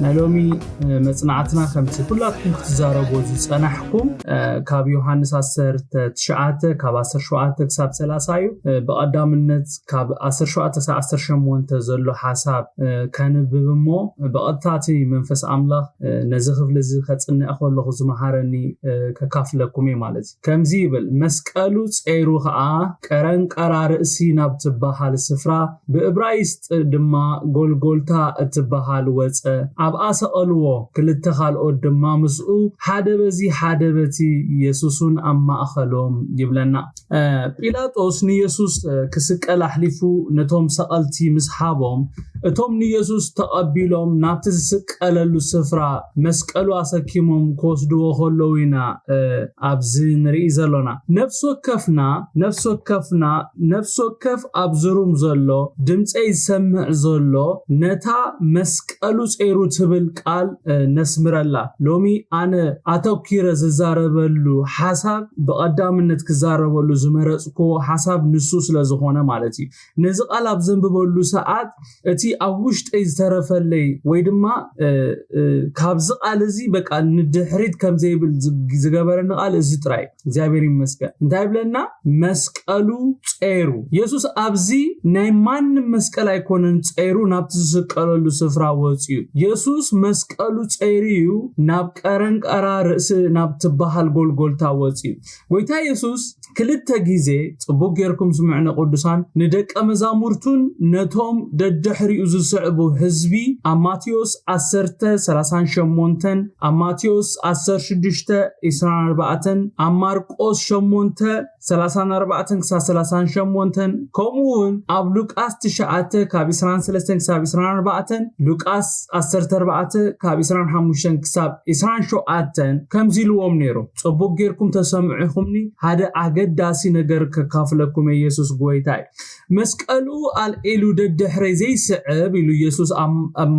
نالومي مصنعتنا خمسة كلاتكم تزاربوا زصنحكم كاب يوحنس 10 كاب 17 كساب 30 بقدامنت كاب 17 كساب 18 تزلو حساب كان بمو بقطاتي منفس املاح نزخف لزي خصني اخلو زمحرني ككافلكم مالتي كمزي يبل مسقلو صيرو خا قرن قرار اسي ناب تبحال سفرا بابرايست دما غولغولتا تبحال وص اب اسقلو كلته خالو دما مسو حده بزي حده بتي يسوسون اما اخلوم يبلنا بيلاطوس نيسوس كسقل احلفو نتوم سقلتي مسحابهم اتوم نيسوس تقبيلهم نابت سقللو سفرا مسقلو اسكيمهم كوسدو خلوينا ابزي نري زلونا نفسو كف ابزروم زلو دمصي يسمع زلو نتا مسقلو صيرو تبل قال نسمرلا لومي انا اتوكير ززاربلو حساب بقدامنت كزاربلو زمرصكو حساب نسوس لزخونه مالتي نزي قال ابزنببلو ساعات اتي اوشت يزترفلي ويدما كابز قال زي بقى ندحريت كم زيبل زغبرن قال ازي طراي እግዚአብሔር ይመስገን እንዳይብለና መስቀሉ ጸይሩ ኢየሱስ አብዚ ናይ ማን መስቀል አይኮነን ጸይሩ ናብት ዝስቀለሉ ስፍራ ወጽዩ ኢየሱስ መስቀሉ ጸይሪዩ ናብ ቀረን ቀራር ናብት ባህል ጎልጎልታ ወጽዩ ወይታ ኢየሱስ ክልተ ጊዜ ጽቡቅ የርኩም ስምዕነ ቅዱሳን ንደቀ መዛሙርቱን ነቶም ደድሕሪኡ ዝስዕቡ ህዝቢ ማቴዎስ 10:38 ማቴዎስ 16:24 ማርቆስ 8:34-38 كمون أب لوقاس 9:23-24 لوقاس 10:4-25-27 كم زيلوهم نيرو صبوق غيركم تسمعكمني هذا اغداسي ነገር ከካፍለኩም ኢየሱስ ጎይታይ መስቀሉ አልኤሉ ደድሕረይ ዘይስዕብ ኢሉ ኢየሱስ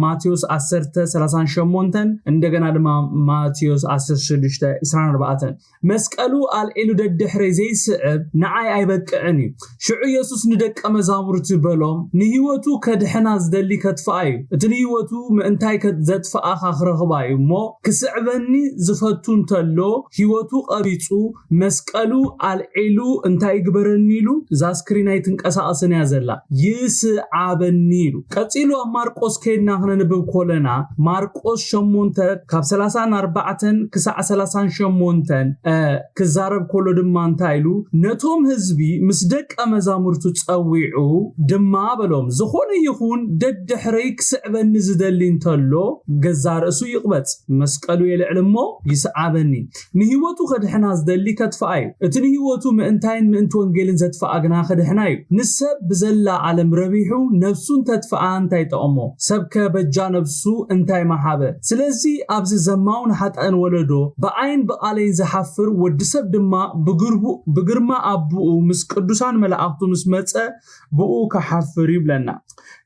ማቴዎስ 10:38 እንደገና ድማ ማቴዎስ 16:24 መስቀሉ አልኤሉ ደድሕረይ ዘይስዕብ ንዓይ አይበቅዕኒ ሽዑ ኢየሱስ ንደቀ መዛሙርቱ በሎም ንህይወቱ ከድሕና ዝደሊ ከትፋዩ እቲ ንህይወቱ ምእንታይ ከዘጥፋ አኽረኽባዩ ሞ ክስዕበኒ ዝፈቱን ተሎ ህይወቱ ቀሪጹ መስቀሉ አልኤሉ እንታይ ግበረኒሉ ዛስክሪናይ ትንቀሳቀስን ያዘላ ይስዓበኒሉ ቀጽሉ ማርቆስ ከይና ኸነንብብ ኮለና ማርቆስ 8:34-38 ክዛረብ ኮሎ ድማ እንታይሉ ነቶም ህዝቢ ምስደቀ መዛሙርቱ ጸዊዑ ድማ በሎም ዝኾነ ይኹን ደድሕረይ ክስዕበኒ ዝደሊ እንተሎ ገዛርእሱ ይቅበጽ መስቀሉ የልዕልሞ ይስዓበኒ ንህይወቱ ከድሕና ዝደሊ ከትፋዩ እቲ ንህይወቱ ምእንታይን ምእንት ወንጌልን ዘትፋ ግና ከድሕናዩ ንሰብ ብዘላ ዓለም ረቢሑ ነፍሱን ተትፋ እንታይ ጠቅሞ ሰብከ በጃ ነፍሱ እንታይ ማሓበ ስለዚ ኣብዚ ዘማውን ሓጣን ወለዶ በአይን በቃለይ ዘሐፍር ወድሰብ ድማ بغرما ابو مس قدوسان ملائكቱ مس መጸ ብኡ ከሐፍር ይብለና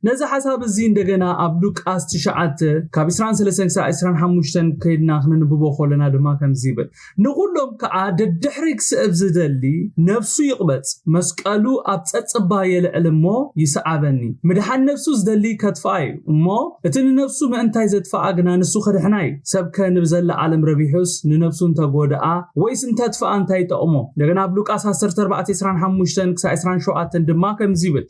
ነዛ ሐሳብ እዚ እንደገና አብ ሉቃስ 9:23-25 ከይድና ንብቦ ኾለና ድማ ከምዚብል ንኹሎም ከአደድሕሪክ ስዕብ ዝደሊ ነፍሱ ይቅበጽ መስቀሉ አብ ጸጽባ የልዕልሞ ይስዓበኒ ምድሓን ነፍሱ ዝደሊ ከትፋዩ እሞ እቲ ነፍሱ ምእንታይ ዘትፋ ግና ንሱ ከድሕናይ ሰብከ ንብዘላ ዓለም ረቢሑስ ንነፍሱን ተጎዳአ ወይስ እንተትፋ እንታይ ጠቅሞ እንደገና አብ ሉቃስ 10:25-27 ድማ ከምዚብል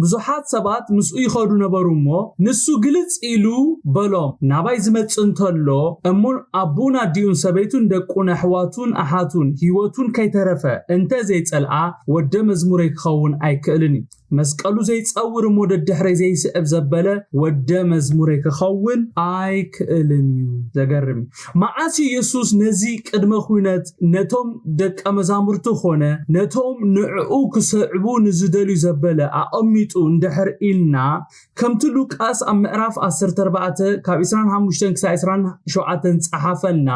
ብዙሓት ሰባት ምስኡ ይኸዱ ነበሩሞ ንሱ ግልጽ ኢሉ በሎም ናባይ ዝመጽን ተሎ እሙን አቡና ዲዩን ሰበይቱን ደቁን አሕዋቱን አሓቱን ህይወቱን ከይተረፈ እንተ ዘይጸልዓ ወደ መዝሙር ይኸውን አይክእልኒ መስቀሉ ዘይጸውር ሞደ ድሕረ ዘይስዕብ ዘበለ ወደ መዝሙር ይኸውን አይክእልኒ ዘገርም ማዓሲ ኢየሱስ ነዚ ቅድመ ኩነት ነቶም ደቀ መዛሙርቱ ኾነ ነቶም ንዕኡ ክስዕቡ ንዝደሉ ዘበለ አቀሚጡ እንድሕር ኢልና ከምቲ ሉቃስ ኣብ ምእራፍ 14:25-27 ጸሓፈልና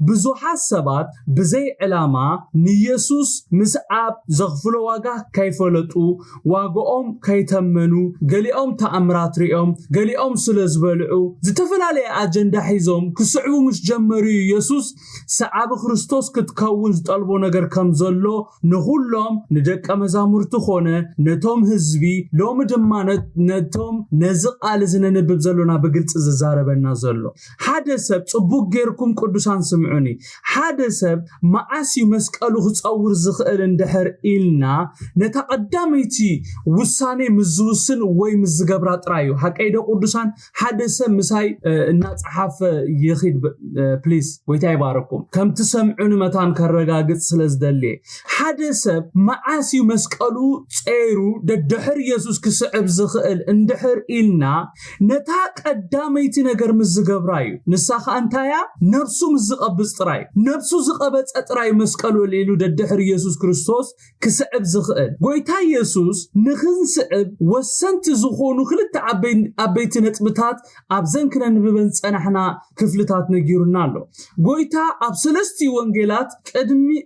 ብዙሓት ሰባት ብዘይ ዕላማ ንኢየሱስ ምስዓብ ዘኽፍሎ ዋጋ ከይፈለጡ ዋጋ ዋጋኦም ከይተመኑ ገሊኦም ተኣምራት ሪኦም ገሊኦም ስለዝበልዑ ዝተፈላለየ ኣጀንዳ ሒዞም ክስዕቡ ምስ ጀመሩ ኢየሱስ ሰዓብ ክርስቶስ ክትከውን ዝጠልቦ ነገር ከም ዘሎ ንሁሎም ንደቀ መዛሙርቱ ኾነ ነቶም ህዝቢ ሎሚ ድማ ነቶም ነዚ ቃል ዝነንብብ ዘሎና ብግልጽ ዝዛረበና ዘሎ ሓደ ሰብ ጽቡቅ ጌርኩም ቅዱሳን ስምዑኒ ሓደ ሰብ መዓስ መስቀሉ ክጸውር ዝኽእል እንድሕር ኢልና ነታ ቀዳመይቲ ውሳኔ ምዝውስን ወይ ምዝገብራ ጥራዩ ሓቀይደ ቅዱሳን ሓደ ሰብ ምሳይ እናጽሓፍ ይኺድ ፕሊዝ ወይታ ይባረኩም ከም ትሰምዑን መታን ከረጋግጽ ስለዝደልየ ሓደ ሰብ መዓስ መስቀሉ ጸይሩ ደድሕር ኢየሱስ ክስዕብ ዝኽእል እንድሕር ኢልና ነታ ቀዳመይቲ ነገር ምዝገብራዩ ንሳኻ እንታያ ነፍሱ ምዝቀብጽ ጥራይ ነፍሱ ዝቀበጸ ጥራይ መስቀሉ ሌሉ ደድሕር ኢየሱስ ክርስቶስ ክስዕብ ዝኽእል ጎይታ ኢየሱስ ንኽንስዕብ ወሰንቲ ዝኾኑ ክልተ ዓበይቲ ነጥብታት ኣብ ዘንክነን ብበን ጸናሕና ክፍልታት ነጊሩና ኣሎ ጎይታ ኣብ ሰለስቲ ወንጌላት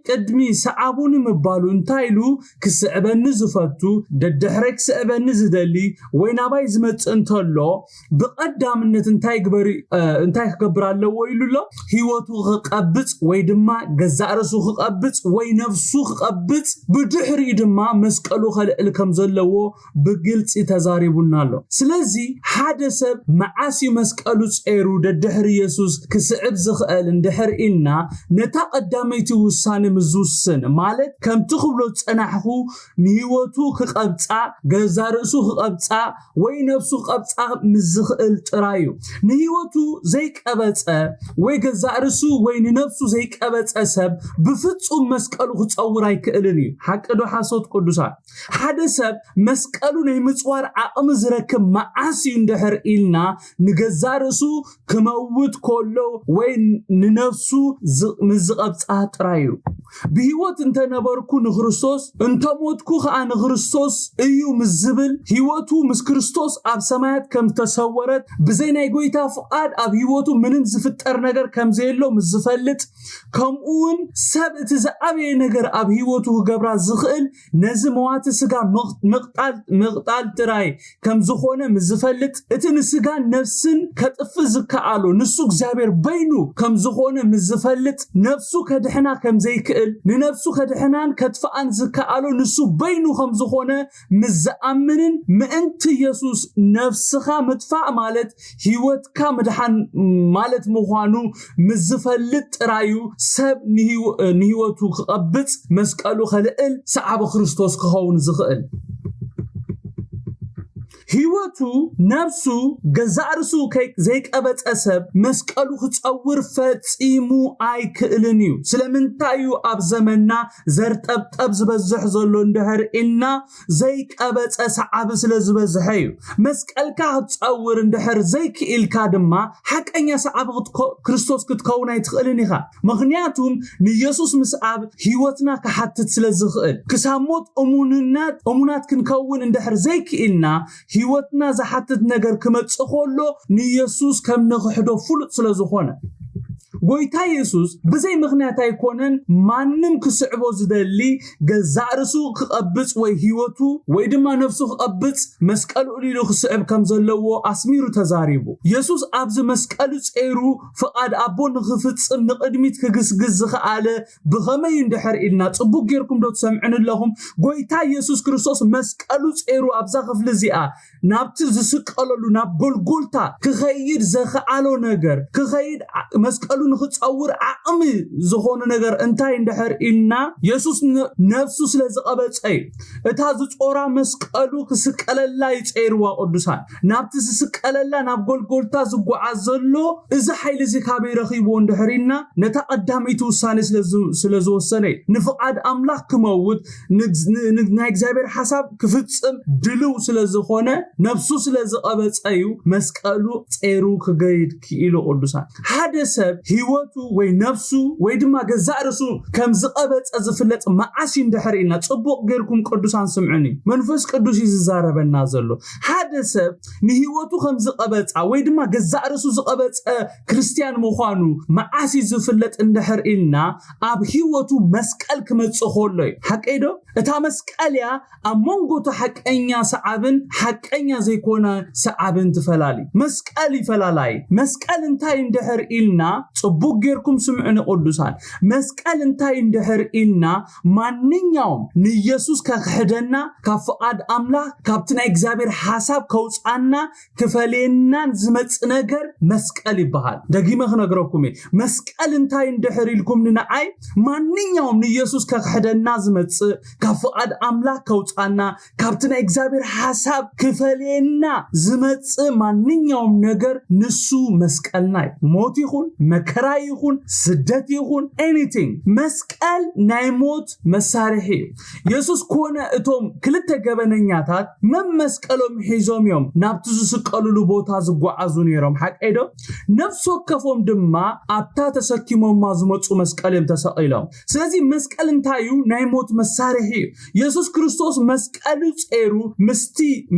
ቅድሚ ሰዓቡን ምባሉ እንታይሉ ክስዕበኒ ዝፈቱ ደድሕረይ ክስዕበኒ ዝደሊ ወይ ናባይ ዝመጽእ እንተሎ ብቐዳምነት እንታይ ክገብር ኣለዎ ኢሉሎ ህይወቱ ክቀብጽ ወይ ድማ ገዛእ ርእሱ ክቀብጽ ወይ ነፍሱ ክቀብጽ ብድሕሪ ድማ መስቀሉ ከልዕል ከም ዘለዎ ብግልጽ ተዛሪቡና ኣሎ ስለዚ ሓደ ሰብ መዓስ መስቀሉ ጸይሩ ደድሕሪ ኢየሱስ ክስዕብ ዝኽእል እንድሕር ኢልና ነታ ቀዳመይቲ ውሳኔ ምዝውስን ማለት ከምቲ ክብሎ ጸናሕኹ ንህይወቱ ክቀብጻ ገዛእ ርእሱ ክቀብጻ ወይ ነፍሱ ክቀብጻ ምዝኽእል ጥራዩ ንህይወቱ ዘይቀበጸ ወይ ገዛእ ርእሱ ወይ ንነፍሱ ዘይቀበጸ ሰብ ብፍጹም መስቀሉ ክጸውር ኣይክእልን እዩ ሓቅዶ ሓሶት ቅዱሳን ሓደ ሰብ መስቀሉ ናይ ምጽዋር ዓቕሚ ዝረክብ መዓስ እንድሕር ኢልና ንገዛእ ርእሱ ክመውት ከሎ ወይ ንነፍሱ ምዝቀብጻ ጥራዩ ብህይወት እንተነበርኩ ንክርስቶስ እንተሞትኩ ከዓ ንክርስቶስ እዩ ምዝብል ህይወቱ ምስ ክርስቶስ ኣብ ሰማያት ከም ተሰወረት ብዘይ ናይ ጎይታ ፍቃድ ኣብ ህይወቱ ምንም ዝፍጠር ነገር ከም ዘየሎ ምዝፈልጥ ከምኡውን ሰብ እቲ ዝዓበየ ነገር ኣብ ህይወቱ ክገብራ ዝኽእል ነዚ መዋቲ ስጋ ምቕጣል ጥራይ ከም ዝኾነ ምዝፈልጥ እቲ ንስጋን ነፍስን ከጥፍ ዝከኣሎ ንሱ እግዚአብሔር በይኑ ከም ዝኾነ ምዝፈልጥ ነፍሱ ከድሕና ከም ዘይክእል ንነፍሱ ከድሕናን ከጥፋን ዝከኣሎ ንሱ በይኑ ከም ዝኾነ ምዝኣምንን ምእንቲ ኢየሱስ ነፍስኻ ምጥፋእ ማለት ህይወትካ ምድሓን ማለት ምዃኑ ምዝፈልጥ ጥራዩ ሰብ ንህይወቱ ክቀብጽ መስቀሉ ከልዕል ሰዓብ ክርስቶስ ክኸውን ዝኽእል ህይወቱ ነፍሱ ገዛእ ርእሱ ዘይቀበጸ ሰብ መስቀሉ ክጸውር ፈጺሙ ኣይክእልን እዩ ስለምንታይ እዩ ኣብ ዘመንና ዘርጠብጠብ ዝበዝሕ ዘሎ እንድሕር ኢልና ዘይቀበጸ ሰዓብ ስለዝበዝሐ እዩ መስቀልካ ክጸውር እንድሕር ዘይክኢልካ ድማ ሓቀኛ ሰዓብ ክርስቶስ ክትከውን ኣይትኽእልን ኢኻ ምክንያቱም ንኢየሱስ ምስዓብ ህይወትና ክሓትት ስለዝኽእል ክሳብ ሞት እሙናት ክንከውን እንድሕር ዘይክኢልና ህይወትና ዝሓትት ነገር ክመጽእ ከሎ ንኢየሱስ ከም ንኽሕዶ ፍሉጥ ስለዝኾነ ጎይታ ኢየሱስ ብዘይ ምኽንያት ኣይኮነን ማንም ክስዕቦ ዝደሊ ገዛእ ርእሱ ክቀብጽ ወይ ህይወቱ ወይ ድማ ነፍሱ ክቀብጽ መስቀሉ ኢሉ ክስዕብ ከም ዘለዎ ኣስሚሩ ተዛሪቡ ኢየሱስ ኣብዚ መስቀሉ ጸይሩ ፍቃድ ኣቦ ንኽፍጽም ንቅድሚት ክግስግስ ዝኽኣለ ብኸመይ እንድሕር ኢልና ጽቡቅ ጌርኩም ዶ ትሰምዑን ኣለኹም ጎይታ ኢየሱስ ክርስቶስ መስቀሉ ጸይሩ ኣብዛ ክፍሊ እዚኣ ናብቲ ዝስቀለሉ ናብ ጎልጎልታ ክኸይድ ዘኽኣሎ ነገር ክኸይድ መስቀሉ ንኽጸውር ዓቕሚ ዝኾነ ነገር እንታይ እንድሕር ኢልና ኢየሱስ ነፍሱ ስለዝቀበጸ እታ ዝጾራ መስቀሉ ክስቀለላ ይጸይርዋ ቅዱሳን ናብቲ ዝስቀለላ ናብ ጎልጎልታ ዝጓዓዝ ዘሎ እዚ ሓይሊ እዚ ካበይ ረኺብዎ እንድሕር ኢልና ነታ ቀዳመይቲ ውሳኔ ስለዝወሰነ ንፍቃድ ኣምላኽ ክመውት ናይ እግዚአብሔር ሓሳብ ክፍጽም ድልው ስለዝኾነ ነፍሱ ስለዝቀበጸ መስቀሉ ጸይሩ ክገይድ ክኢሉ ቅዱሳን ሓደ ሰብ ህይወቱ ወይ ነፍሱ ወይ ድማ ገዛእ ርእሱ ከም ዝቀበጸ ዝፍለጥ መዓስ እንድሕር ኢልና ጽቡቕ ጌርኩም ቅዱሳን ስምዑኒ መንፈስ ቅዱስ ይዛረበና ዘሎ ሓደ ሓደ ሰብ ንህይወቱ ከም ዝቀበጻ ወይ ድማ ገዛርሱ ዝቀበጻ ክርስቲያን ምዃኑ መዓሲ ዝፍለጥ እንድሕር ኢልና ኣብ ህይወቱ መስቀል ክመጽእ ኾሎ ሓቀይዶ እታ መስቀልያ ኣብ መንጎቱ ሓቀኛ ሰዓብን ሓቀኛ ዘይኮነ ሰዓብን ትፈላሊ መስቀል ይፈላላይ መስቀል እንታይ እንድሕር ኢልና ጽቡቅ ጌርኩም ስምዑን ቅዱሳን መስቀል እንታይ እንድሕር ኢልና ማንኛውም ንኢየሱስ ከክሕደና ካብ ፍቃድ አምላክ ካብቲ ናይ እግዚአብሔር ሐሳብ ከውጻና ክፈለናን ዝመጽእ ነገር መስቀል ይባሃል ደጊመ ክነግረኩም መስቀል እንታይ እንድሕር ኢልኩም ንዓይ ማንኛውም ንኢየሱስ ከክሕደና ዝመጽእ ካብ ፍቃድ አምላክ ከውጻና ካብቲ ናይ እግዚአብሔር ሐሳብ ክፈለና ዝመጽእ ማንኛውም ነገር ንሱ መስቀልናይ ሞት ይኹን መከራ ይኹን ስደት ይኹን anything መስቀል ናይ ሞት መሳርሒ ኢየሱስ ኮነ እቶም ክልተ ገበነኛታት መመስቀሎም ሒዞም እዮም ናብቲ ዝስቀሉሉ ቦታ ዝጓዓዙ ነይሮም ሓቀይዶ ነፍስ ወከፎም ድማ ኣብታ ተሰኪሞም ዝመጹ መስቀሎም ተሰቂሎም ስለዚ መስቀል እንታዩ ናይ ሞት መሳርሒ ኢየሱስ ክርስቶስ መስቀሉ ጸይሩ ምስቲ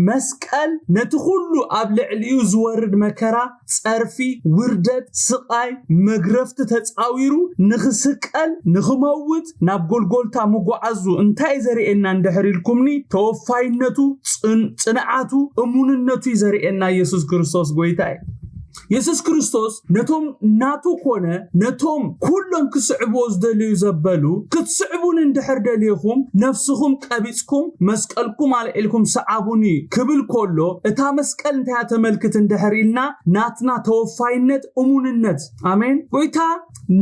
መስቀል ነቲ ሁሉ ኣብ ልዕሊኡ ዝወርድ መከራ ጸርፊ ውርደት ስቃይ መግረፍቲ ተጻዊሩ ንኽስቀል ንኽመውት ናብ ጎልጎልታ መጓዓዙ እንታይ ዘርኤና እንድሕሪልኩምኒ ተወፋይነቱ ጽንዓቱ እሙንነቱ ዘርኤና ኢየሱስ ክርስቶስ ጎይታይ ኢየሱስ ክርስቶስ ነቶም ናቱ ኮነ ነቶም ኩሎም ክስዕቦ ዝደልዩ ዘበሉ ክትስዕቡን እንድሕር ደልይኹም ነፍስኹም ቀቢጽኩም መስቀልኩም አልዒልኩም ሰዓቡኒ ክብል ኮሎ እታ መስቀል እንታይ ተመልክት እንድሕር ኢልና ናትና ተወፋይነት እሙንነት አሜን ጎይታ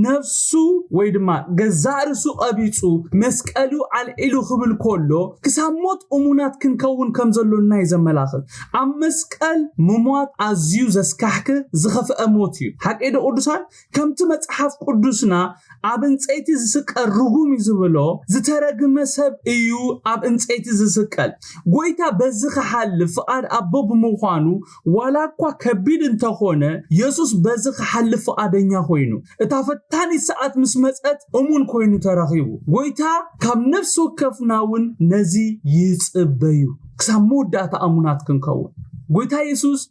ነፍሱ ወይ ድማ ገዛርሱ ቀቢጹ መስቀሉ አልዒሉ ክብል ኮሎ ክሳሞት እሙናት ክንከውን ከም ዘሎና ይዘመላኽል ኣብ መስቀል ምሟት ኣዝዩ ዘስካሕክ ዝኸፍአ ሞት እዩ ሓቀይዶ ቅዱሳን ከምቲ መጽሓፍ ቅዱስና ኣብ እንፀይቲ ዝስቀል ርጉም ይዝብሎ ዝተረግመ ሰብ እዩ ኣብ እንፀይቲ ዝስቀል ጎይታ በዚ ክሓልፍ ፍቃድ ኣቦ ብምዃኑ ዋላ እኳ ከቢድ እንተኾነ ኢየሱስ በዚ ክሓልፍ ፍቃደኛ ኮይኑ እታ ፈታኒ ሰዓት ምስ መጸት እሙን ኮይኑ ተረኺቡ ጎይታ ካብ ነፍስ ወከፍናውን ነዚ ይጽበዩ ክሳብ መወዳእታ ኣሙናት ክንከውን ጎይታ ኢየሱስ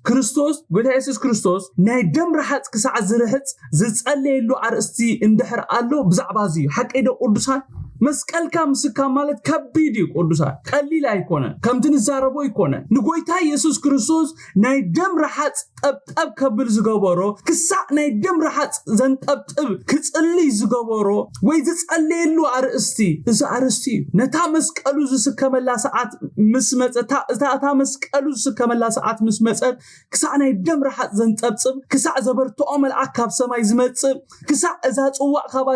ክርስቶስ ናይ ደም ረሓጽ ክሳዕ ዝርሕጽ ዝጸለየሉ አርእስቲ እንድሕር ኣሎ ብዛዕባ እዚ ሓቀይዶ ቅዱሳን መስቀልካ ምስካ ማለት ከቢድ እዩ ቅዱሳን ቀሊል ኣይኮነን ከምቲ ንዛረቦ ይኮነ ንጎይታ ኢየሱስ ክርስቶስ ናይ ደም ረሓጽ ጠብጠብ ከብል ዝገበሮ ክሳዕ ናይ ደም ረሓጽ ዘንጠብጥብ ክጽልይ ዝገበሮ ወይ ዝጸለየሉ አርእስቲ እዚ አርእስቲ ነታ መስቀሉ ዝስከመላ ሰዓት ምስ መጸታ እታ መስቀሉ ዝስከመላ ሰዓት ምስ መጸት ክሳዕ ናይ ደም ረሓጽ ዘንጠብጥብ ክሳዕ ዘበርትኦ መልአክ ካብ ሰማይ ዝመጽእ ክሳዕ እዛ ጽዋዕ ካባ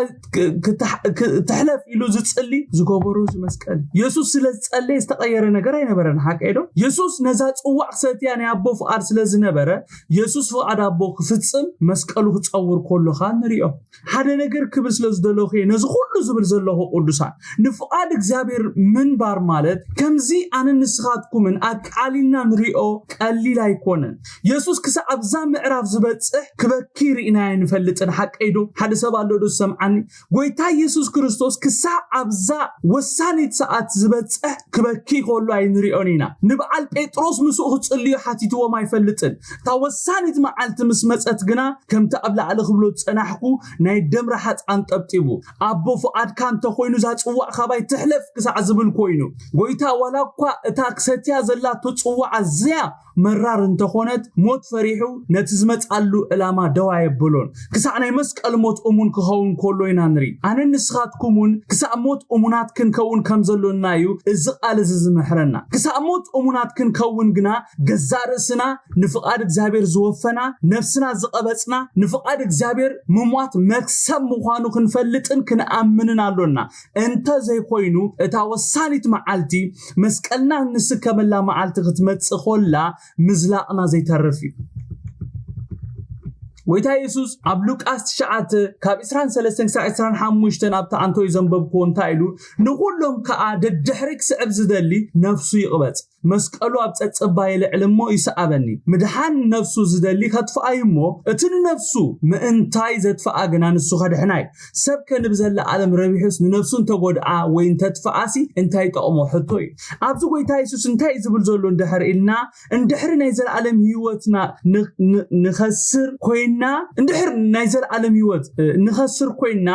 ክትሕለፍ ኢሉ ዝጽሊ ዝገበሮ መስቀል ኢየሱስ ስለዝጸለየ ዝተቀየረ ነገር አይነበረን ሓቀይዶ ኢየሱስ ነዛ ጽዋዕ ሰትያ ናይ አቦ ፍቃድ ስለዝነበረ ኢየሱስ ፍቃድ አቦ ክፍጽም መስቀሉ ክጸውር ኮሎኻ ንሪኦ ሓደ ነገር ክብል ስለዝደለኹ ነዚ ሁሉ ዝብል ዘለኹ ቅዱሳን ንፍቃድ እግዚአብሔር ምንባር ማለት ከምዚ ኣነ ንስኻትኩምን ኣቃሊልና ንሪኦ ቀሊል ኣይኮነን ኢየሱስ ክሳብ ኣብዛ ምዕራፍ ዝበጽሕ ክበኪር ኢና ንፈልጥን ሓቀይዶ ሓደ ሰብ ኣሎ ዶ ሰምዓኒ ጎይታ ኢየሱስ ክርስቶስ ክሳብ ኣብዛ ወሳኒት ሰዓት ዝበጽሕ ክበኪ ኮሎ ኣይንሪኦን ኢና ንበዓል ጴጥሮስ ምስኡ ክጽልዩ ሓቲትዎ ማይፈልጥን ታ ወሳኒት መዓልቲ ምስ መጸት ግና ከምቲ ኣብ ላዕሊ ክብሎ ጸናሕኩ ናይ ደም ረሓጽ አንጠብጢቡ አቦ ፍቃድካ እንተኮይኑ ዛ ጽዋዕ ካባይ ትሕለፍ ክሳዕ ዝብል ኮይኑ ጎይታ ዋላ እኳ እታ ክሰትያ ዘላቶ ጽዋዕ ኣዝያ መራር እንተኾነት ሞት ፈሪሑ ነቲ ዝመጻሉ ዕላማ ደዋ የብሎን ክሳዕ ናይ መስቀል ሞት እሙን ክኸውን ኮሎ ኢና ንሪ ኣነ ንስኻትኩምን ክሳዕ ሞት እሙናት ክንከውን ከም ዘሎና እዩ እዚ ቃል ዝምሕረና ክሳዕ ሞት እሙናት ክንከውን ግና ገዛእ ርእስና ንፍቃድ እግዚአብሔር ዝወፈና ነፍስና ዝቀበጽና ንፍቃድ እግዚአብሔር ምሟት መክሰብ ምዃኑ ክንፈልጥን ክንኣምንን ኣሎና እንተ ዘይኮይኑ እታ ወሳኒት መዓልቲ መስቀልና ንስከመላ መዓልቲ ክትመጽእ ኮላ ምዝላቅና ዘይተርፍ እዩ ጎይታ ኢየሱስ ኣብ ሉቃስ 9 ካብ 23-25 ኣብታ አንቶ ይዘንበብኩ እንታይ ኢሉ ንኹሎም ከዓ ደድሕሪ ክስዕብ ዝደሊ ነፍሱ ይቅበጽ መስቀሉ ኣብ ጸጽባይ ልዕልሞ ይስዓበኒ ምድሓን ነፍሱ ዝደሊ ከጥፋይሞ እትን ነፍሱ ምእንታይ ዘጥፋ ግና ንሱ ከድሕናይ ሰብ ከንብዘለ ዓለም ረቢሕስ ንነፍሱን ተጎድዓ ወይ እንተጥፋሲ እንታይ ጠቅሞ ሕቶይ ኣብዚ ጎይታ ኢየሱስ እንታይ ዝብል ዘሎ እንድሕር ኢልና እንድሕር ናይ ዘለዓለም ህይወትና ንኸስር ኮይና እንድሕር ናይ ዘለዓለም ህይወት ንኸስር ኮይና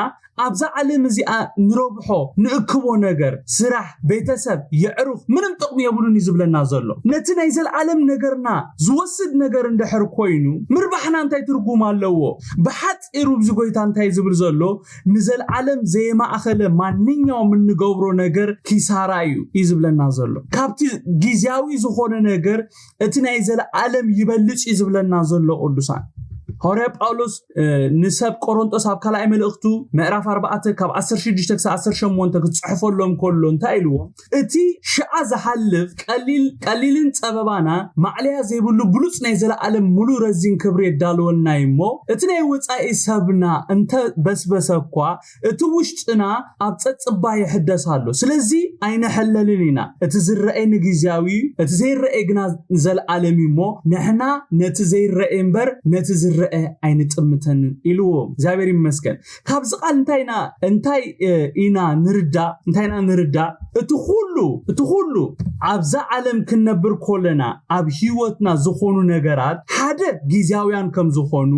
ኣብዛ ዓለም እዚኣ ንረብሖ ንእክቦ ነገር ስራሕ ቤተሰብ ይዕሩፍ ምንም ጥቅሚ የብሉን ይዝብለና ዘሎ ነቲ ናይ ዘለዓለም ነገርና ዝወስድ ነገር እንድሕር ኮይኑ ምርባሕና እንታይ ትርጉም ኣለዎ ብሓፂሩ ብዝጎይታ እንታይ ዝብል ዘሎ ንዘለዓለም ዘይማእኸለ ማንኛውም እንገብሮ ነገር ኪሳራ እዩ ይዝብለና ዘሎ ካብቲ ጊዜያዊ ዝኾነ ነገር እቲ ናይ ዘለዓለም ይበልጽ ይዝብለና ዘሎ ቅዱሳን ሐዋርያ ጳውሎስ ንሰብ ቆሮንቶስ ኣብ ካልኣይ መልእኽቱ ምእራፍ 4 ካብ 16 ክሳብ 18 ክጽሕፈሎም ከሎ እንታይ ኢልዎ እቲ ሸዓ ዝሓልፍ ቀሊልን ጸበባና ማዕልያ ዘይብሉ ብሉጽ ናይ ዘለዓለም ሙሉ ረዚን ክብሪ የዳልወና እሞ እቲ ናይ ወጻኢ ሰብና እንተ በስበሰኳ እቲ ውሽጥና ኣብ ጸጽባይ ይሕደሳሉ ስለዚ ኣይነሐለልን ኢና እቲ ዝረአይ ንግዚያዊ እቲ ዘይረአይ ግና ዘለዓለም እሞ ንሕና ነቲ ዘይረአይ እምበር ነቲ ዝረአይ ኣይንጥምተን ኢልዎ እግዚአብሔር ይመስገን ካብዚ ቃል እንታይ ኢና ንርዳ እቲ ሁሉ ኣብዛ ዓለም ክነብር ኮለና ኣብ ህይወትና ዝኾኑ ነገራት ሓደ ግዚያውያን ከም ዝኾኑ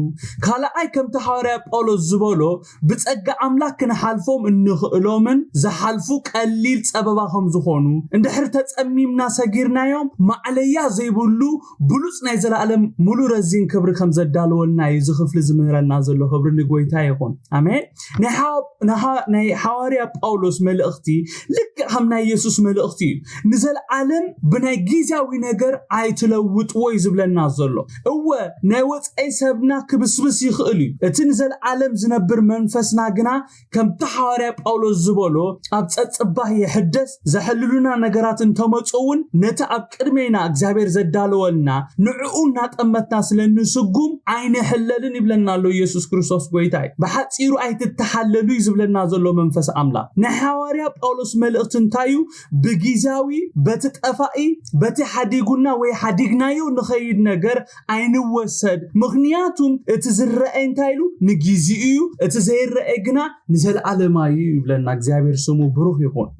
ካልኣይ ከም ሐዋርያ ጳውሎስ ዝበሎ ብጸጋ አምላክ ክንሓልፎም እንኽእሎምን ዝሓልፉ ቀሊል ጸበባ ከም ዝኾኑ እንድሕር ተጸሚምና ሰጊርናዮም ማዕለያ ዘይብሉ ብሉጽ ናይ ዘለዓለም ሙሉ ረዚን ክብሪ ከም ዘዳልወልና ይዝኽፍል ዝምህረና ዘሎ ክብሪ ንጎይታ ይኹን አሜን ናይ ሐዋርያ ጳውሎስ መልእኽቲ ልክ ከም ናይ ኢየሱስ መልእኽቲ ንዘለዓለም ብናይ ጊዜያዊ ነገር ኣይትለውጥዎ ይዝብለና ዘሎ እወ ናይ ወጻኢ ሰብና ክብስብስ ይኽእል እቲ ንዘለዓለም ዝነብር መንፈስና ግና ከም ሐዋርያ ጳውሎስ ዝበሎ ኣብ ጸጽባህ ይሕደስ ዘሕልሉና ነገራት እንተመጹውን ነቲ ኣብ ቅድሜና እግዚአብሔር ዘዳልወልና ንዕኡና ጠመትና ስለንስጉም ኣይነሐለልን ይብለና ኣሎ ኢየሱስ ክርስቶስ ጎይታይ በሓፂሩ ኣይትተሐለሉ ይዝብለና ዘሎ መንፈስ አምላክ ንሐዋርያ ጳውሎስ መልእኽት እንታዩ በጊዜያዊ በተጠፋኢ በተሐዲጉና ወይ ሐዲግናዮ ንኸይድ ነገር ኣይንወሰድ ምክንያቱም እቲ ዝረአይ እንታይሉ ንግዚኡ እቲ ዘይረአይ ግና ንዘለዓለማይ ይብለና እግዚአብሔር ስሙ ብሩኽ ይሁን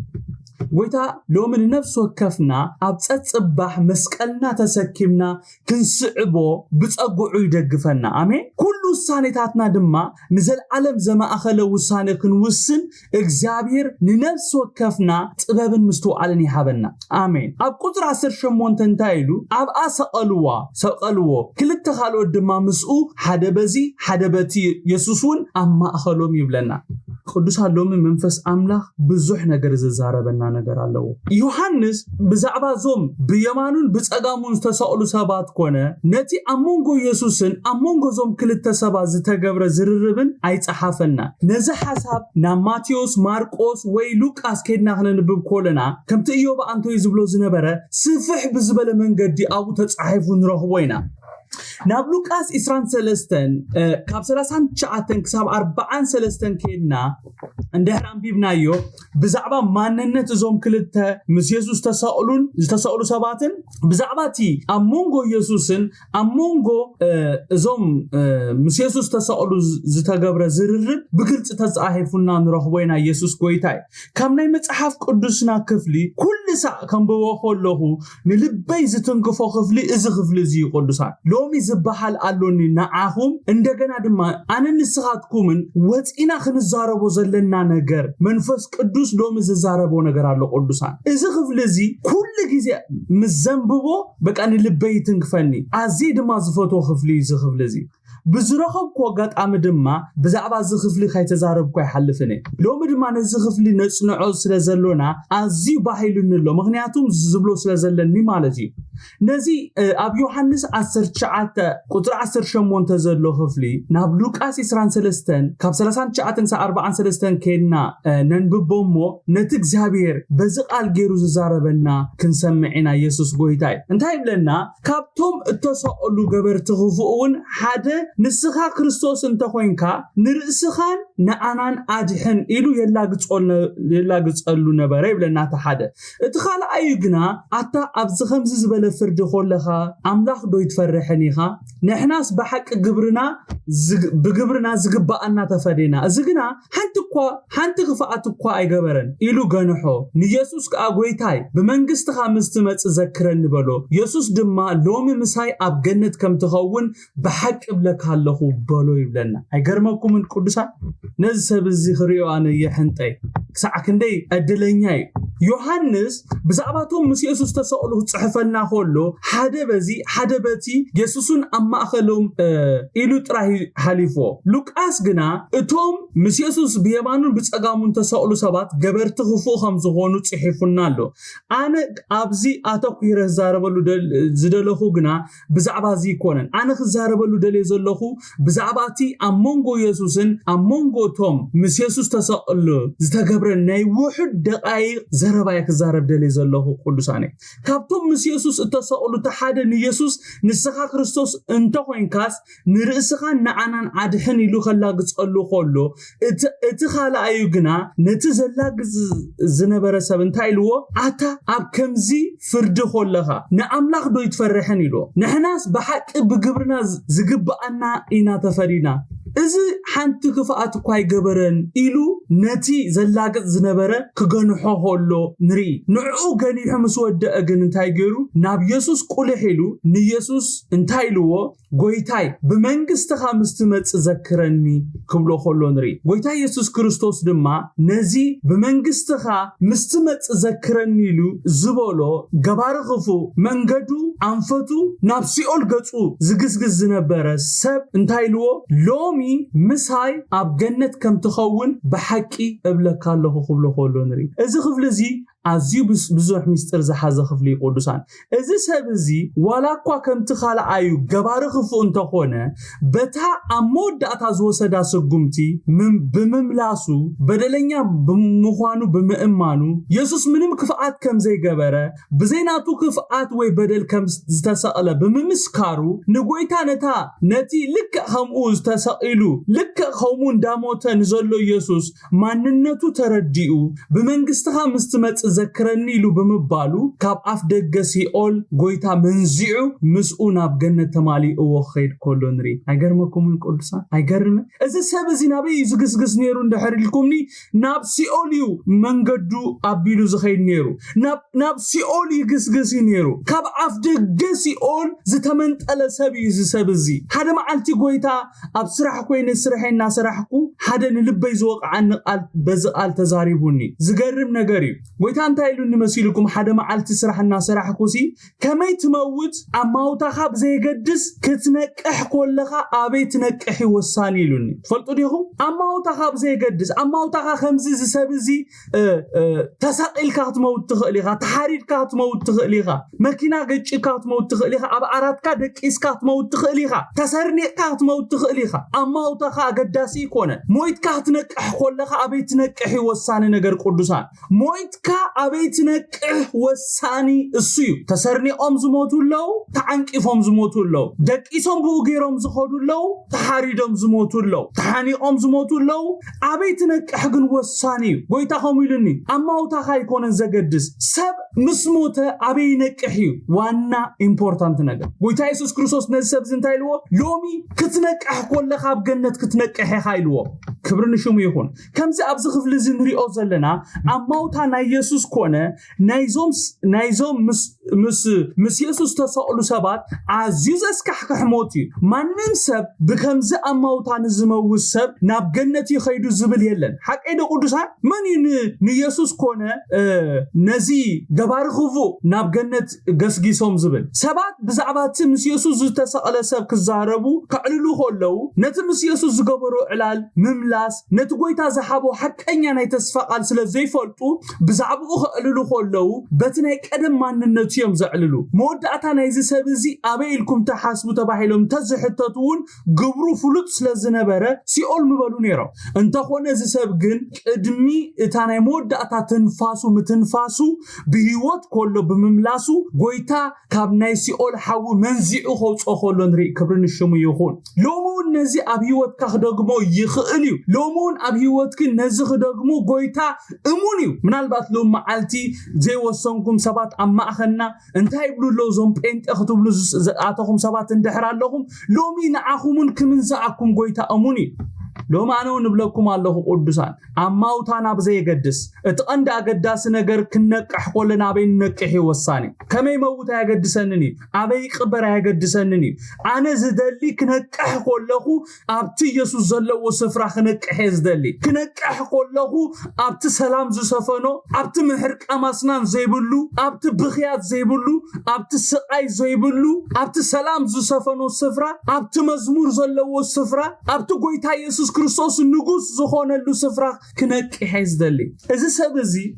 ጎይታ ሎምን ነፍስ ወከፍና ኣብ ጸጽባህ መስቀልና ተሰኪምና ክንስዕቦ ብጸጉዑ ይደግፈና አሜን ኩሉ ውሳኔታትና ድማ ንዘለዓለም ዘማእኸለ ውሳኔ ክንውስን እግዚአብሔር ንነፍስ ወከፍና ጥበብን ምስተዋዕልን ይሃበና አሜን ኣብ ቁጥር 18 እንታይሉ ኣብ ሰቀልዎ ክልተ ካልኦት ድማ ምስኡ ሓደ በዚ ሓደ በቲ ኢየሱስን ኣብ ማእኸሎም ይብለና ቅዱሳን ሎሚ መንፈስ አምላክ ብዙሕ ነገር ዝዛረበና ነገር አለው ዮሐንስ ብዛዕባ ዞም ብየማኑን ብጸጋሙን ዝተሰቀሉ ሰባት ኮነ ነቲ አሞንጎ ኢየሱስን አሞንጎ ዞም ክልተ ሰባት ዝተገብረ ዝርርብን ኣይጸሓፈና ነዚ ሓሳብ ና ማቴዎስ ማርቆስ ወይ ሉቃስ ከድና ክንንብብ ኮለና ከምቲ ኢዮብ አንቶ ይዝብሎ ዝነበረ ስፍሕ ብዝበለ መንገዲ አቡ ተጻሒፉ ንረኽቦ ኢና ናብ ሉቃስ 23 ካብ 39 ክሳብ 43 ከድና እንድሕር አንቢብናዮ ብዛዕባ ማንነት እዞም ክልተ ምስ ኢየሱስ ዝተሰቀሉ ሰባትን ብዛዕባቲ አሞንጎ ኢየሱስን አሞንጎ እዞም ምስ ኢየሱስ ተሰቀሉ ዝተገብረ ዝርርብ ብግልጽ ተጻሒፉና ንረኽቦይና ኢየሱስ ጎይታይ ከም ናይ መጽሓፍ ቅዱስና ክፍሊ ኩሉ ሳዕ ከምብዎ ከለኹ ንልበይ ዝትንክፎ ክፍሊ እዚ ክፍሊ እዚ ቅዱሳን ሎሚ ዝበሃል አሎኒ ንዓኹም እንደገና ድማ አነ ንስኻትኩምን ወፂና ክንዛረቦ ዘለና ነገር መንፈስ ቅዱስ ሎሚ ዝዛረቦ ነገር አለ ቅዱሳን እዚ ክፍሊ እዚ ኩሉ ግዜ ምዘንብቦ በቃ ንልበይ ትንክፈኒ አዚ ድማ ዝፈቶ ክፍሊ እዚ ክፍሊ እዚ ብዝረኸብኩ አጋጣሚ ድማ ብዛዕባ እዚ ክፍሊ ካይተዛረብኩ ይሓልፍኒ ሎሚ ድማ ነዚ ክፍሊ ነጽንዖ ስለዘሎና አዚ ባሂሉንሎ ምክንያቱም ዝብሎ ስለዘለኒ ማለት እዩ نزي أب يوحنس 19 قطر 18 زلو خفلي ناب لوقاس 23 كاب 39 سا 43 كينا ننببومو نتك زابير بزقال غيرو ززاربنا كنسمعنا يسوس غويتاي انتاي بلنا كابتوم التساؤلو غبر تخفؤون حدا نسخا كريستوس انت خوينكا نرسخان نعنان ادحن إلو يلاغصلو نبره بلنا تحدا اتخال ايغنا اتا ابز خمس زبل فرد خولخا املاح دو يتفرحنيخا نحناس بحق بغبرنا زغبانا تفدينا ازغنا حنت خفاتكو ايغبرن إلو غنحو نيسوس كاغويتاي بمنغست خامست مص ذكرن بلو يسوس دما لومي مساي اب جنت كم تخون بحق بلكالخو بلو يبلنا ايغرمكم من قدسا نزسب زي خريو انا يحنطي ساعكندي ادلنياي ዮሐንስ بزعباتهم مس يسوس تسألوه صحفنا خلو حدا بتي يسوسون أما أخلهم إلو تراهي حليفو لوقاس جنا اتهم مس يسوس بيمانون بتسأقامون تسألو سبات جبر تخفو خمسة هونو صحفنا له أنا أبزي أتوقير الزاربلو زدلخو جنا بزعبازي كونن أنا خزاربلو دلي زلخو بزعباتي أمونغو يسوسن أمونغو توم مس يسوس تسألو زتجبرن ناي واحد دقائق زربايك زارب دلي زلخو قدساني كابتوم مس يسوس التسألو تحادن يسوس نسخا كريستوس انتو خوينكاس نرئسخا نعنان عدحن يلو خلاق تسألو خولو اتخالا ايوغنا نتزلاق زنبرسب انتايلو عتا اب كمزي فرد خولخا نعملاق دو يتفرحن يلو نحناس بحق بقبرنا زقبقنا اينا تفرينا إذا حنت كفاءات كواي جبرن إلو نتي زلاقت زنبرة كجنحه هلو نري نعو جني حمس ودأ جن انتايجرو ناب يسوس كل حلو نيسوس انتايلو قويتاي بمنجست خامس تمت ذكرني كملو خلو نري قويتاي يسوس كريستوس دما نزي بمنجست خا مستمت ذكرني لو زبالو جبار خفو منجدو أنفتو نابسي أولجتو زجز زنبرة سب انتايلو لومي مساي اب جنت كم تخون بحقي ابلك الله خبل خولو نري اذا خفلزي ازيو بزوح مستر زحازه خفلي قدسان اذا سبزي ولا كوا كم تخال ايو جبار خفو انت خونه بتا امود اتاز وسدا سغمتي بمملاسو بدلنيا بمخوانو بمئمانو يسوس منم كفات كم زي جبره بزيناتو كفات وي بدل كم زتساله بممسكارو نغويتا نتا نتي لك هموز تسائلو لك خومون داموتن زلو يسوس ماننتو ترديو بمنغستها مستمت ذكرني لو بمبالو كاب اف دغسي اول غويتا منزيعو مسؤون اب جنت تمالي او خيد كولونري ايغرمكم من قدسا ايغرم اذا سبزي نابي يزغسغس نيرو اندحر لكمني ناب سيوليو منغدو ابيلو زخيد نيرو ناب سيولي يغسغسي نيرو كاب اف دغسي اول زتمنطله سبي زسبزي حدا معلتي غويتا اب سرح كوين سرحنا سرحكو حدا نلبي زوقع عن بزقال تزاريبوني زغرم نغري ويتا انتايلو نمسيلكم حدا معلتي سرحنا سرحكوسي كمي تموت اماوتا خاب زي قدس كتنقح كلها ابي تنقحي وساني لوني فلطو ديهم اماوتا خاب زي قدس اماوتا خا خمزي زسبزي تساقيل كات موت تخليها تحاريل كات موت تخليها ماكينا قچ كات موت تخليها اب عرات كا دقيس كات موت تخليها تسرني كات موت تخليها اماوتا خا قداسي كونه مويت كات نقح كلها ابي تنقحي وساني نجر قدسان مويت كا ابي تنقح وساني اسيو تسرني زموتو لو تعنقفهم زموتو لو دقيسهم بوغيرهم زخدو لو تحاريدهم زموتو لو تحاني زموتو لو ابي تنقح غن وساني غويتاهم يلني اماوتا خا يكونن زغدس سب مسموته ابي نقحيو وانا امبورطانت ነገር غويتا يسوس كريستوس نسب زنتايلو لومي كتنقح كلها بجنت كتنقح خايلو كبرن شوم يكون كمزي ابز خفل زنريو زلنا اماوتا نا يسوس كونه نايزوم مس يسوس تسألو سبات عزيزس كحكحموتي مانن سب بكمزي اماوتا نزمو سب ناب جنتي خيدو زبل يلن حق ايدو قدسا من يسوس كونه نزي دبار خفو ناب جنت غسغيسوم زبل سبات بزعبات مس يسوس تسأل سب كزاربو كعللو خلو نت مس يسوس زغبرو علال مملاس نت غويتا زحابو حقኛ ናይ ተስፋ ቃል ስለዘይ ፈልጡ بزعبو خللو خلو بتناي قدم ماننتو ኣብቲዮም ዘዕልሉ መወዳእታ ናይዚ ሰብ እዚ ኣበይ ኢልኩም ተሓስቡ ተባሂሎም ተዝሕተቱን ግብሩ ፍሉጥ ስለዝነበረ ሲኦል ምበሉ ነይሮም እንተኾነ እዚ ሰብ ግን ቅድሚ እታ ናይ መወዳእታ ትንፋሱ ምትንፋሱ ብህይወት ኮሎ ብምምላሱ ጎይታ ካብ ናይ ሲኦል ሓዊ መንዚዑ ከውፅኦ ከሎ ንርኢ ክብሪ ንሽሙ ይኹን ሎሙን ነዚ ኣብ ህይወትካ ክደግሞ ይኽእል እዩ ሎሙን ኣብ ህይወትክ ነዚ ክደግሞ ጎይታ እሙን እዩ ምናልባት ሎም መዓልቲ ዘይወሰንኩም ሰባት ኣብ ማእኸልና እንታይ ይብሉ ሎ ዞም ጴንጤ ክትብሉ ዝኣተኹም ሰባት እንድሕር ኣለኹም ሎሚ ንዓኹምን ክምንዝኣኩም ጎይታ እሙን እዩ ሎማ ኣነው ንብለኩም ኣለኹ ቅዱሳን ኣማውታና ብዘይገድስ እቲ ቀንዲ ኣገዳሲ ነገር ክነቅሕ ኮለና ኣበይ ንነቅሕ ይወሳኒ ከመይ መውታ ያገድሰንኒ ኣበይ ቅበር ያገድሰንኒ ኣነ ዝደሊ ክነቅሕ ኮለኹ ኣብቲ ኢየሱስ ዘለዎ ስፍራ ክነቅሕ ዝደሊ ክነቅሕ ኮለኹ ኣብቲ ሰላም ዝሰፈኖ ኣብቲ ምሕርቃማስናን ዘይብሉ ኣብቲ ብኽያት ዘይብሉ ኣብቲ ስቃይ ዘይብሉ ኣብቲ ሰላም ዝሰፈኖ ስፍራ ኣብቲ መዝሙር ዘለዎ ስፍራ ኣብቲ ጎይታ ኢየሱስ ክርስቶስ ንጉስ ዝኾነሉ ስፍራ ክነቅሕ ዝደሊ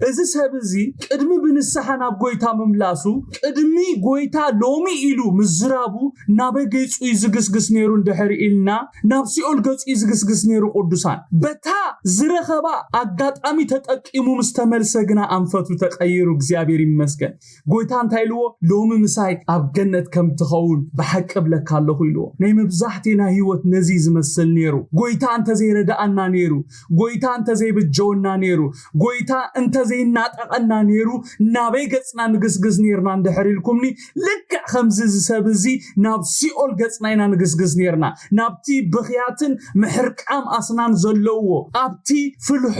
እዚ ሰብ እዚ ቅድሚ ብንስሓ ናብ ጎይታ መምላሱ ቅድሚ ጎይታ ሎሚ ኢሉ ምዝራቡ ናብ ገጹ ይዝግስግስ ነይሩ እንድሕር ኢልና ናብ ሲኦል ገጹ ይዝግስግስ ነይሩ ቅዱሳን በታ ዝረኸባ ኣጋጣሚ ተጠቂሙ ምስተመልሰ ግና አንፈቱ ተቀይሩ እግዚአብሔር ይመስገን ጎይታ እንታይ ኢልዎ ሎሚ ምሳይ ኣብ ገነት ከም ትኸውን በሐቅ ብለካ ኣለኹ ኢልዎ ናይ መብዛሕቲና ህይወት ነዚ ዝመስል ነይሩ ጎይታ አንተ ዘይረዳአና ነይሩ ጎይታ አንተ ዘይብጀውና ነይሩ ጎይታ እንተ ዘይናጠቀና ነይሩ ናበይ ገጽና ንግስግስ ነይርና እንድሕሪልኩምኒ ልክ ከምዚ ዝሰብዚ ናብ ሲኦል ገጽና ኢና ንግስግስ ነይርና ናብቲ ብኽያትን ምሕርቃም ኣስናን ዘለዎ ኣብቲ ፍልሖ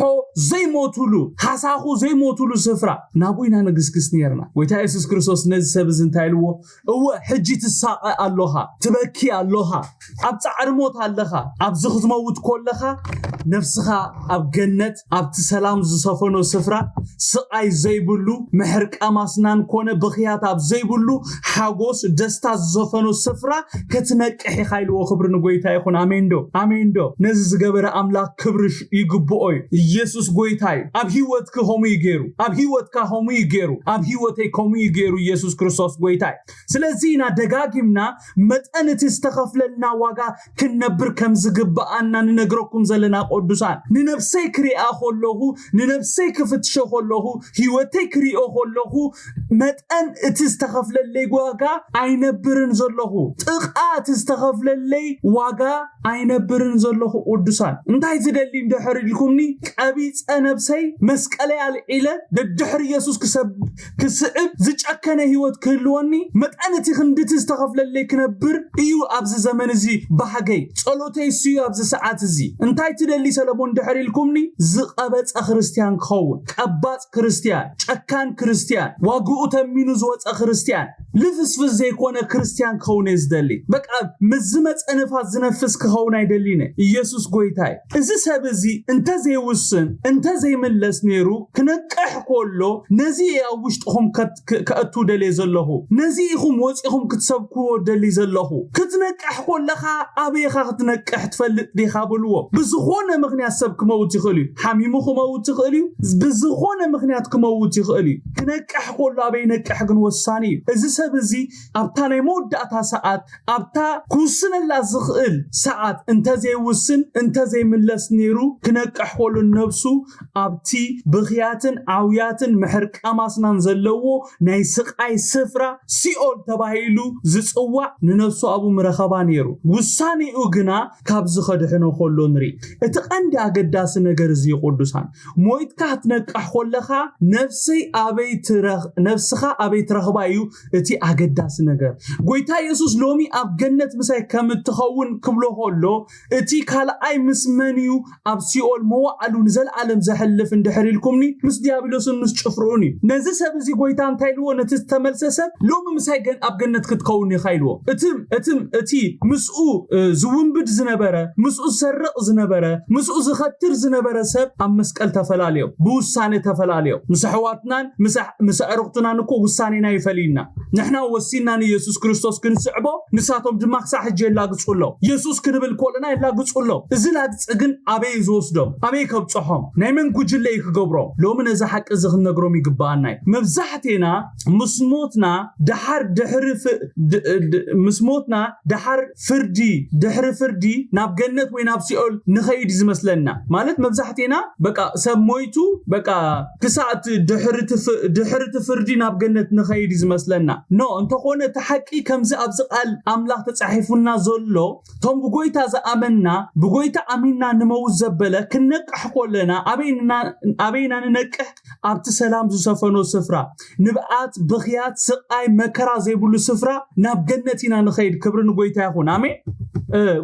ዘይሞቱሉ ሓሳኹ ዘይሞቱሉ ስፍራ ናቡይና ንግስግስ ነይርና ጎይታ ኢየሱስ ክርስቶስ ነዚ ሰብዚ እንታይ ኢልዎ እወ ሕጂ ትሳቀ ኣለኻ ትበኪ ኣለኻ ኣብ ጻዕርሞት ኣለኻ ኣብ ዝኽዝመውት ኮለኻ ነፍስኻ ኣብ ገነት ኣብቲ ሰላም ዝሰፈኖ ስፍራ ስቃይ ዘይብሉ ምሕርቃማስናን ኮነ ብኽያት ኣብ ዘይብሉ ሓጎስ ደስታ ዝሰፈኖ ስፍራ ክትነቅሕ ኢልዎ ክብሪ ንጎይታ ይኹን ኣሜን ዶ ነዚ ዝገበረ ኣምላክ ክብሪ ይግብኦ ኢየሱስ ጎይታ ኣብ ህይወትክ ሆሙ ይገሩ ኣብ ህይወትካ ሆሙ ይገሩ ኣብ ህይወተይ ኮሙ ይገሩ ኢየሱስ ክርስቶስ ጎይታ ስለዚህ ኢና ደጋጊምና መጠንቲ ዝተኸፍለልና ዋጋ ክነብር ከም ዝግባአና ንነግረኩም ዘለና ቅዱሳን ንነፍሰይ ክሪኣ ከለኹ ንነፍሰይ ክፍትሽ ከለኹ ህይወተይ ክሪኦ ከለኹ መጠን እቲ ዝተኸፍለለይ ዋጋ ኣይነብርን ዘለኹ ጥቃት ዝተኸፍለለይ ዋጋ ኣይነብርን ዘለኹ ቅዱሳን እንታይ ዝደሊ እንድሕር ኢልኩምኒ ቀቢፀ ነፍሰይ መስቀለይ ኣልዒለ ድሕር ኢየሱስ ክስዕብ ዝጨከነ ህይወት ክህልወኒ መጠን እቲ ክንድቲ ዝተኸፍለለይ ክነብር እዩ ኣብዚ ዘመን እዚ ባህገይ ጸሎተይ እዩ ኣብዚ ሰዓት እዚ እንታይ ትደሊ ሰለሞን ድሕር ኢልኩምኒ ዝቐበፀ ክርስቲያን ክኸውን ቀባፅ ክርስቲያን ጨካን ክርስቲያን ዋግኡ ተሚኑ ዝወፀ ክርስቲያን ልፍስፍስ ዘይኮነ ክርስቲያን ክኸውን ዝደሊ በቃ ምዝመፀ ንፋስ ዝነፍስ ክኸውን ኣይደሊነ ኢየሱስ ጎይታይ እዚ ሰብ እዚ እንተ ዘይውስን እንተ ዘይመለስ ነይሩ ክነቅሕ ኮሎ ነዚ ኣብ ውሽጥኹም ከእቱ ደሊ ዘለኹ ነዚ ኢኹም ወፂኹም ክትሰብክዎ ደሊ ዘለኹ ክትነቅሕ ኮለኻ ኣበይኻ ክትነቅሕ ትፈልጥ ዲኻ ብልዎ ብዝኾነ ምክንያት ሰብ ክመውት ይኽእል እዩ ሓሚሙ ክመውት ይኽእል እዩ ብዝኾነ ምክንያት ክመውት ይኽእል እዩ ክነቅሕ ኮሎ ኣበይ ነቅሕ ግን ወሳኒ እዩ እዚ ሰብ እዚ ኣብታ ናይ መወዳእታ ሰዓት ኣብታ ክውስነላ ዝኽእል ሰዓት እንተ ዘይውስን እንተ ዘይምለስ ነይሩ ክነቅሕ ኮሎ ነብሱ ኣብቲ ብኽያትን ዓውያትን ምሕርቃማስናን ዘለዎ ናይ ስቃይ ስፍራ ሲኦል ተባሂሉ ዝጽዋዕ ንነፍሱ ኣብኡ ምረኸባ ነይሩ ውሳኔኡ ግና ካብ ዝኸድሕኖ ኮሎ ንርኢ እቲ ቀንዲ ኣገዳሲ ነገር እዚ ቅዱሳን ሞይትካ ትነቅሕ ኮለኻ ነፍስኻ ኣበይ ትረኽባ እዩ እቲ ኣገዳሲ ነገር ጎይታ ኢየሱስ ሎሚ ኣብ ገነት ምሳይ ከም ትኸውን ክብሎ ኮሎ እቲ ካልኣይ ምስመንዩ ኣብ ሲኦል መዋዕሉ ንዘለዓለም ዘሕልፍ እንድሕር ኢልኩምኒ ምስ ዲያብሎስን ምስ ጭፍሩኡን እዩ ነዚ ሰብ እዚ ጎይታ እንታይ ኢልዎ ነቲ ዝተመልሰ ሰብ ሎሚ ምሳይ ኣብ ገነት ክትከውን ኢኻ ኢልዎ እቲ ምስኡ ዝውንብድ ዝነበረ ምስኡ ዝሰርቕ ዝነበረ مسؤ زختر زنبر سب أم مسكال تفلاليو بوساني تفلاليو مسحواتنا مسعرقتنا نكو وسانينا يفلينا نحنا وسينا يسوع كريستوس كنسعبو نساتهم دماغ صح جيلا قصولو يسوع كنبل كولنا يلا قصولو زلاق صقن ابي زوسدو ابي كبصحهم نايمن كوجلي كغبرو لو من ذا حق ازخ نغروم يغبانا مبزحتنا مسموتنا دحر مسموتنا دحر فردي ناب جنت وين ناب سيول نخيد زمسلنا مالت مبزحتنا بقى سمويتو بقى كساعه دحر فردي ناب جنت نخيد زمسلنا نو انت كونه تحقي كمز ابزقال املاح تصحيفنا زولو توم بغويتا زامنا بغويتا امينا نموز زبله كنقح كلنا ابينا ننقح ابت سلام زسفنو سفرا نبعات بخيات سقاي مكرا زيبلو سفرا ناب جنتنا نخيد كبرن غويتا يكون امين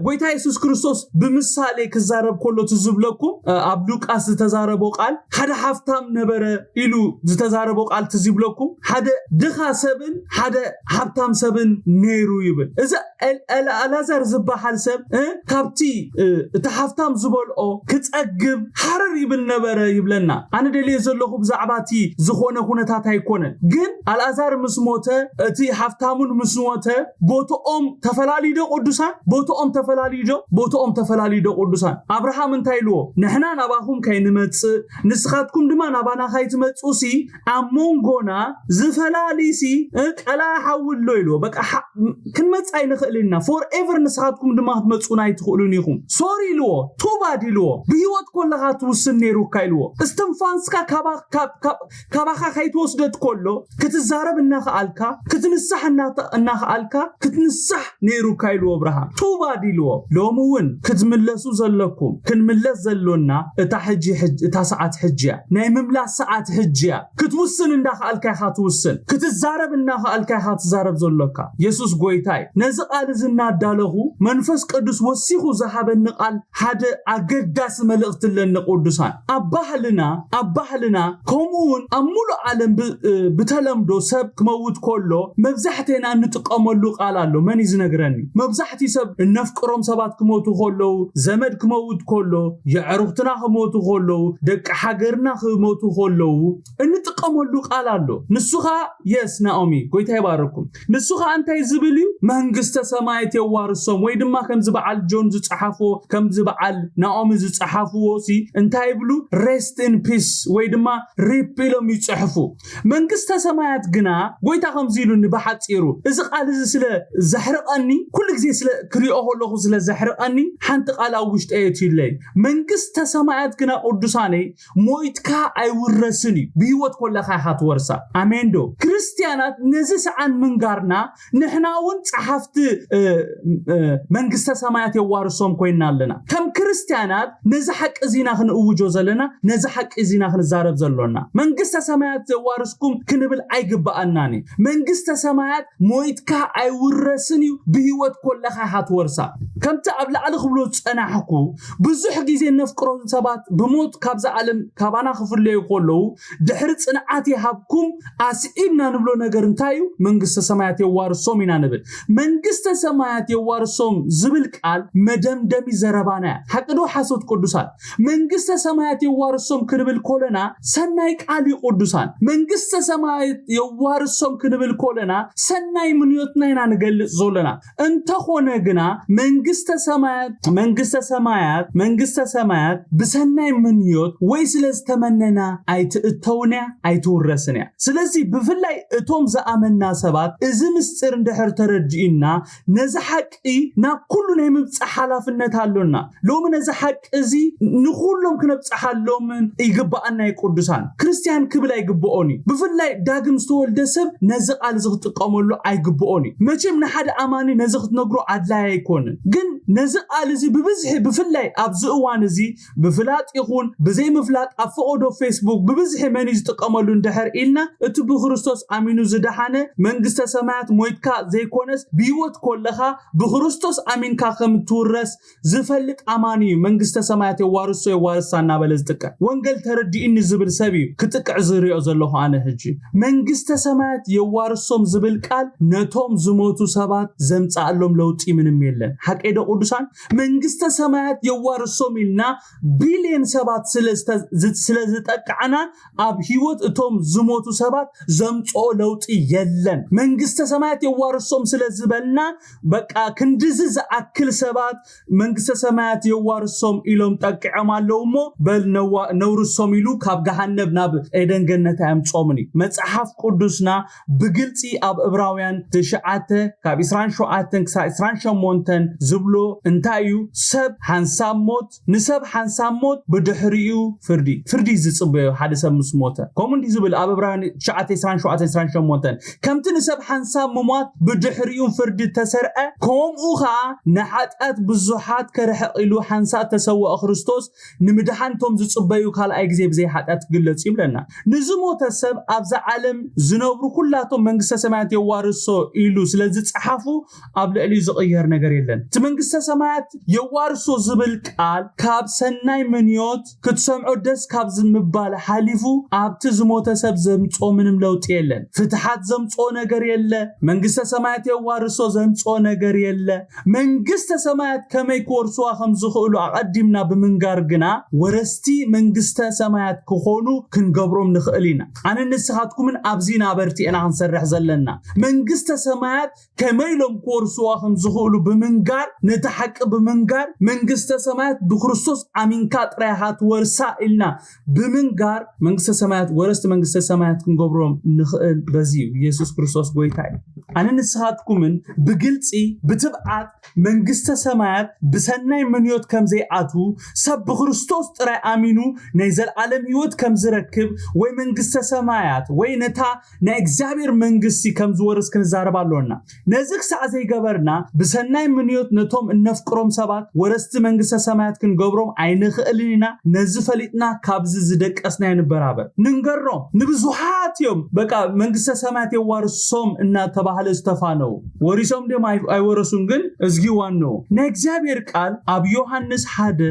غويتا يسوع كريستوس بمثالي كزارب كله تزبلكم ابلوق اس تزاربو قال حدا حفتام نبره إلو زتزاربو قال تزبلكم حدا دخا سبن حدا حفتام سبن نيرو يبل اذا الازر زبحال سب كابتي تحفتام زبلو كتصقب حرر يبل نبره يبلنا انا دلي زلخو بزعباتي زخونه كونتات ايكونن جن الازر مسموته تي حفتامون مسموته بوتوم تفلالي دو قدوسان بوتوم تفلالي دو قدوسان ابراهام انتايلو نحنا نباهم كاينمص نسخاتكم دما نبانا خايتمصوسي امونغونا زفلاليسي قلا حولو يلو بقى كنمص اينخلنا فور ايفر نسخاتكم دما تمصونا يتخلونيكم سوري لو توبادي لو بيوت كلها توسن نيرو كايلو استنفانسكا كاباخا خايتوسدت كله كتزارب النخالكا كتنصحنا النخالكا كتنصح نيرو كايلو ابراهام توبادي لو لومون كتملسو زلكم كنملس زلونا اتا ساعات حجيا ناي مملاس ساعات حجيا كتوسن اندخالكا خاتوسن كتزارب اندخالكا خاتزارب زلوكا يسوس غويتاي نزقال زنا دالهو منفس قدس وسيخو زحابن قال حدا اقداس ملقت لنا قدسان ابحلنا كومون امولو عالم بتلمدو سب كموت كله مبزحتنا نتقاملو قالالو من يزنغرني مبزحتي سب النفقروم سبات كموتو كله زمد كموت كله يعرفتنا كموتو كله دق حجرنا كموتو كله نتقاملو قالالو نسوخا يس ناومي كويتا يباركم نسوخا انت يزبليو منغسته سمايت يوارسوم وي دما كم زبعال جون زصحافو كم زبعال ناومي زصحافو سي انت يبلو rest in peace وي دما ريبيلوم يصحفو منغسته سمايات غنا كويتا كم زيلو نبحصيرو اذا قال سلا زحرقني كل غزي سلا كريو هولو سلا زحرقني حنت قال اوشت ايتيلي منغسته سمايات غنا قدساني مويتكا ايورسني بيوت كلها هاتورسا اميندو كريستيانات نزس عن منغارنا نحناون صحفت منغسته سمايات يوارسوم كوينالنا كم كريستيانات نزحق ازينا خنوجو زلنا نزحق ازينا خنزارب زلونا منغسته سمايات يوارسكم كنبل ايغباناني منغسته سمايات مويتكا ايورسني بيوت كلها هاتورسا كم تعبل على خبلو صناحكو بزح غيزي نفقرو سبات بموت كابز عالم كابانا خفلي يقولو دحر صنعات يحبكم اسئبنا نبلو ነገር እንታዩ መንግስተ ሰማያት የዋርሶም ይናነብል መንግስተ ሰማያት የዋርሶም ዝብል ቃል መደምደሚ ዘረባና ሐቅዶ ሐሶት ቅዱሳን መንግስተ ሰማያት የዋርሶም ክንብል ኮለና ሰናይ ቃል ይቅዱሳን መንግስተ ሰማያት የዋርሶም ክንብል ኮለና ሰናይ ምንዮትና ይናንገልጽ ዞለና እንተ ሆነ ግና መንግስተ ሰማያት በሰናይ ምንዮት ወይ ስለስተመነና አይትእተውና አይትወረስና ስለዚህ በፍላይ እቶም ዘአመና ሰባት እዚ ምስጥር እንደህር ተረድኢና ነዘሐቂ ና ኩሉ ናይ ምብጻሕ ሓላፍነት አለና ሎም ነዘሐቂ እዚ ንኹሎም ክነብጻሓሎም ይግባአና ይቅዱሳን ክርስቲያን ክብል አይግባኦኒ በፍላይ ዳግም ዝተወልደ ሰብ ነዚ ቃል ዝጥቀመሉ አይግባኦኒ መቼም ንሓደ አማኒ ነዚ ክትነግሮ አድላይ አይኮን ግን ነዚ ቃል እዚ በብዝሕ በፍላይ አብዚ እዋን እዚ በፍላጥ ይኹን በዘይ ምፍላጥ አፈኦዶ ፌስቡክ በብዝሕ መን ይጥቀመሉ እንደህር ኢልና እቲ በክርስቶስ አሚኑ ዝደሓነ መንግስተ ሰማያት ሞይትካ ዘይኮነስ ቢወት ኮለኻ በክርስቶስ አሚንካ ከምትወረስ ዝፈልጥ አማኒ መንግስተ ሰማያት የዋርሳና በለዝጥቀ ወንጌል ተረዲኢኒ ዝብል ሰቢ ክትቅዕ ዝሪኦ ዘለኹ አነ ህጂ መንግስተ ሰማያት የዋርሶም ዝብል ቃል ነቶም ዝሞቱ ሰባት ዘምጻአሎም ለውጢ ምንም የለን ሐቀደ ቅዱሳን መንግስተ ሰማያት የዋርሶም ኢልና ቢሊየን ሰባት ስለዝጠቅዓና ኣብ ህይወት እቶም ዝሞቱ ሰባት ዘምጾ ለውጥ የለን መንግስተ ሰማያት የዋርሶም ስለዝበልና በቃ ክንድዝ ዝኣክል ሰባት መንግስተ ሰማያት የዋርሶም ኢሎም ጠቅዓም ኣለውሞ በል ነውርሶም ኢሉ ካብ ገሃነብ ናብ ኤደን ገነት ያምጾምኒ መጽሐፍ ቅዱስና ብግልጺ ኣብ ዕብራውያን 9 ካብ 27 ክሳብ 28 ዝብሎ እንታዩ ሰብ ሓንሳብ ሞት ንሰብ ሓንሳብ ሞት ብድሕሪኡ ፍርዲ ዝጽበዮ ሓደ ሰብ ምስ ሞተ ከምኡ ዝብል ኣብ ዕብራውያን 9:27-28 ከምቲ ንሰብ ሓንሳብ ሞት ብድሕሪኡ ፍርዲ ተሰርዐ ከምኡ ኸዓ ንሓጣት ብዙሓት ከርሕቕ ኢሉ ሓንሳብ ተሰውአ ክርስቶስ ንምድሓንቶም ዝጽበዩ ካልኣይ ግዜ ብዘይ ሓጣት ግለጽ ይብለና ንዝሞተ ሰብ ኣብዛ ዓለም ዝነብሩ ኩላቶም መንግስተ ሰማያት የዋርሶ ኢሉ ስለዚ ጽሓፉ ኣብ ልዕሊ ዝቕየር ነገር የለን እቲ መንግስተ ሰማያት የዋርሶ ዝብል ቃል ካብ ሰናይ ምንዮት ክትሰምዖ ደስ ካብ ዝምባል ሓሊፉ ኣብቲ ዝሞተ ሰብ ዘምጾ ምንም ለውጥ የለን ፍትሓት ዘምጾ ነገር የለ መንግስተ ሰማያት የዋርሶ ዘምጾ ነገር የለ መንግስተ ሰማያት ከመይ ክወርሱዋ ከም ዝኽእሉ ኣቀዲምና ብምንጋር ግና ወረስቲ መንግስተ ሰማያት ክኾኑ ክንገብሮም ንኽእል ኢና ኣነ ንስኻትኩምን ኣብዚና በርቲና ክንሰርሕ ዘለና መንግስተ ሰማያት ከመይሎም ክወርሱዋ ከም ዝኽእሉ ብምንጋር ነተሐቅ ብምንጋር መንግስተ ሰማያት ብክርስቶስ ኣሚንካ ጥራይሃ ትወርሳ ኢልና ብምንጋር መንግስተ ሰማያት ወረስቲ መንግስተ ሰማያት ክንገብሮም ንኽእል በዚዩ ኢየሱስ ክርስቶስ ጎይታ እዩ ኣነ ንስኻትኩምን ብግልጺ ብትብዓት መንግስተ ሰማያት ብሰናይ ምንዮት ከም ዘይኣቱ ሰብ ብክርስቶስ ጥራይ ኣሚኑ ናይ ዘለዓለም ህይወት ከም ዝረክብ ወይ መንግስተ ሰማያት ወይ ነታ ናይ እግዚአብሔር መንግስቲ ከም ዝወርስ ክንዛረብ ኣለና ነዚ ክሳዕ ዘይገበርና ብሰናይ ምንዮት ነቶም እነፍቅሮም ሰባት ወረስቲ መንግስተ ሰማያት ክንገብሮም ኣይንኽእልን ኢና ነዚ ፈሊጥና ካብዚ ዝደቀስና ይንበራበር ንንገሮም ንብዙሓት እዮም በቃ መንግስተ ሰማያት የዋርሶም እናተባህለ ዝተፋነው ወሪሶም ደም ኣይወረሱን ግን እዝጊዋን ነው ናይ እግዚአብሔር ቃል ኣብ ዮሓንስ 1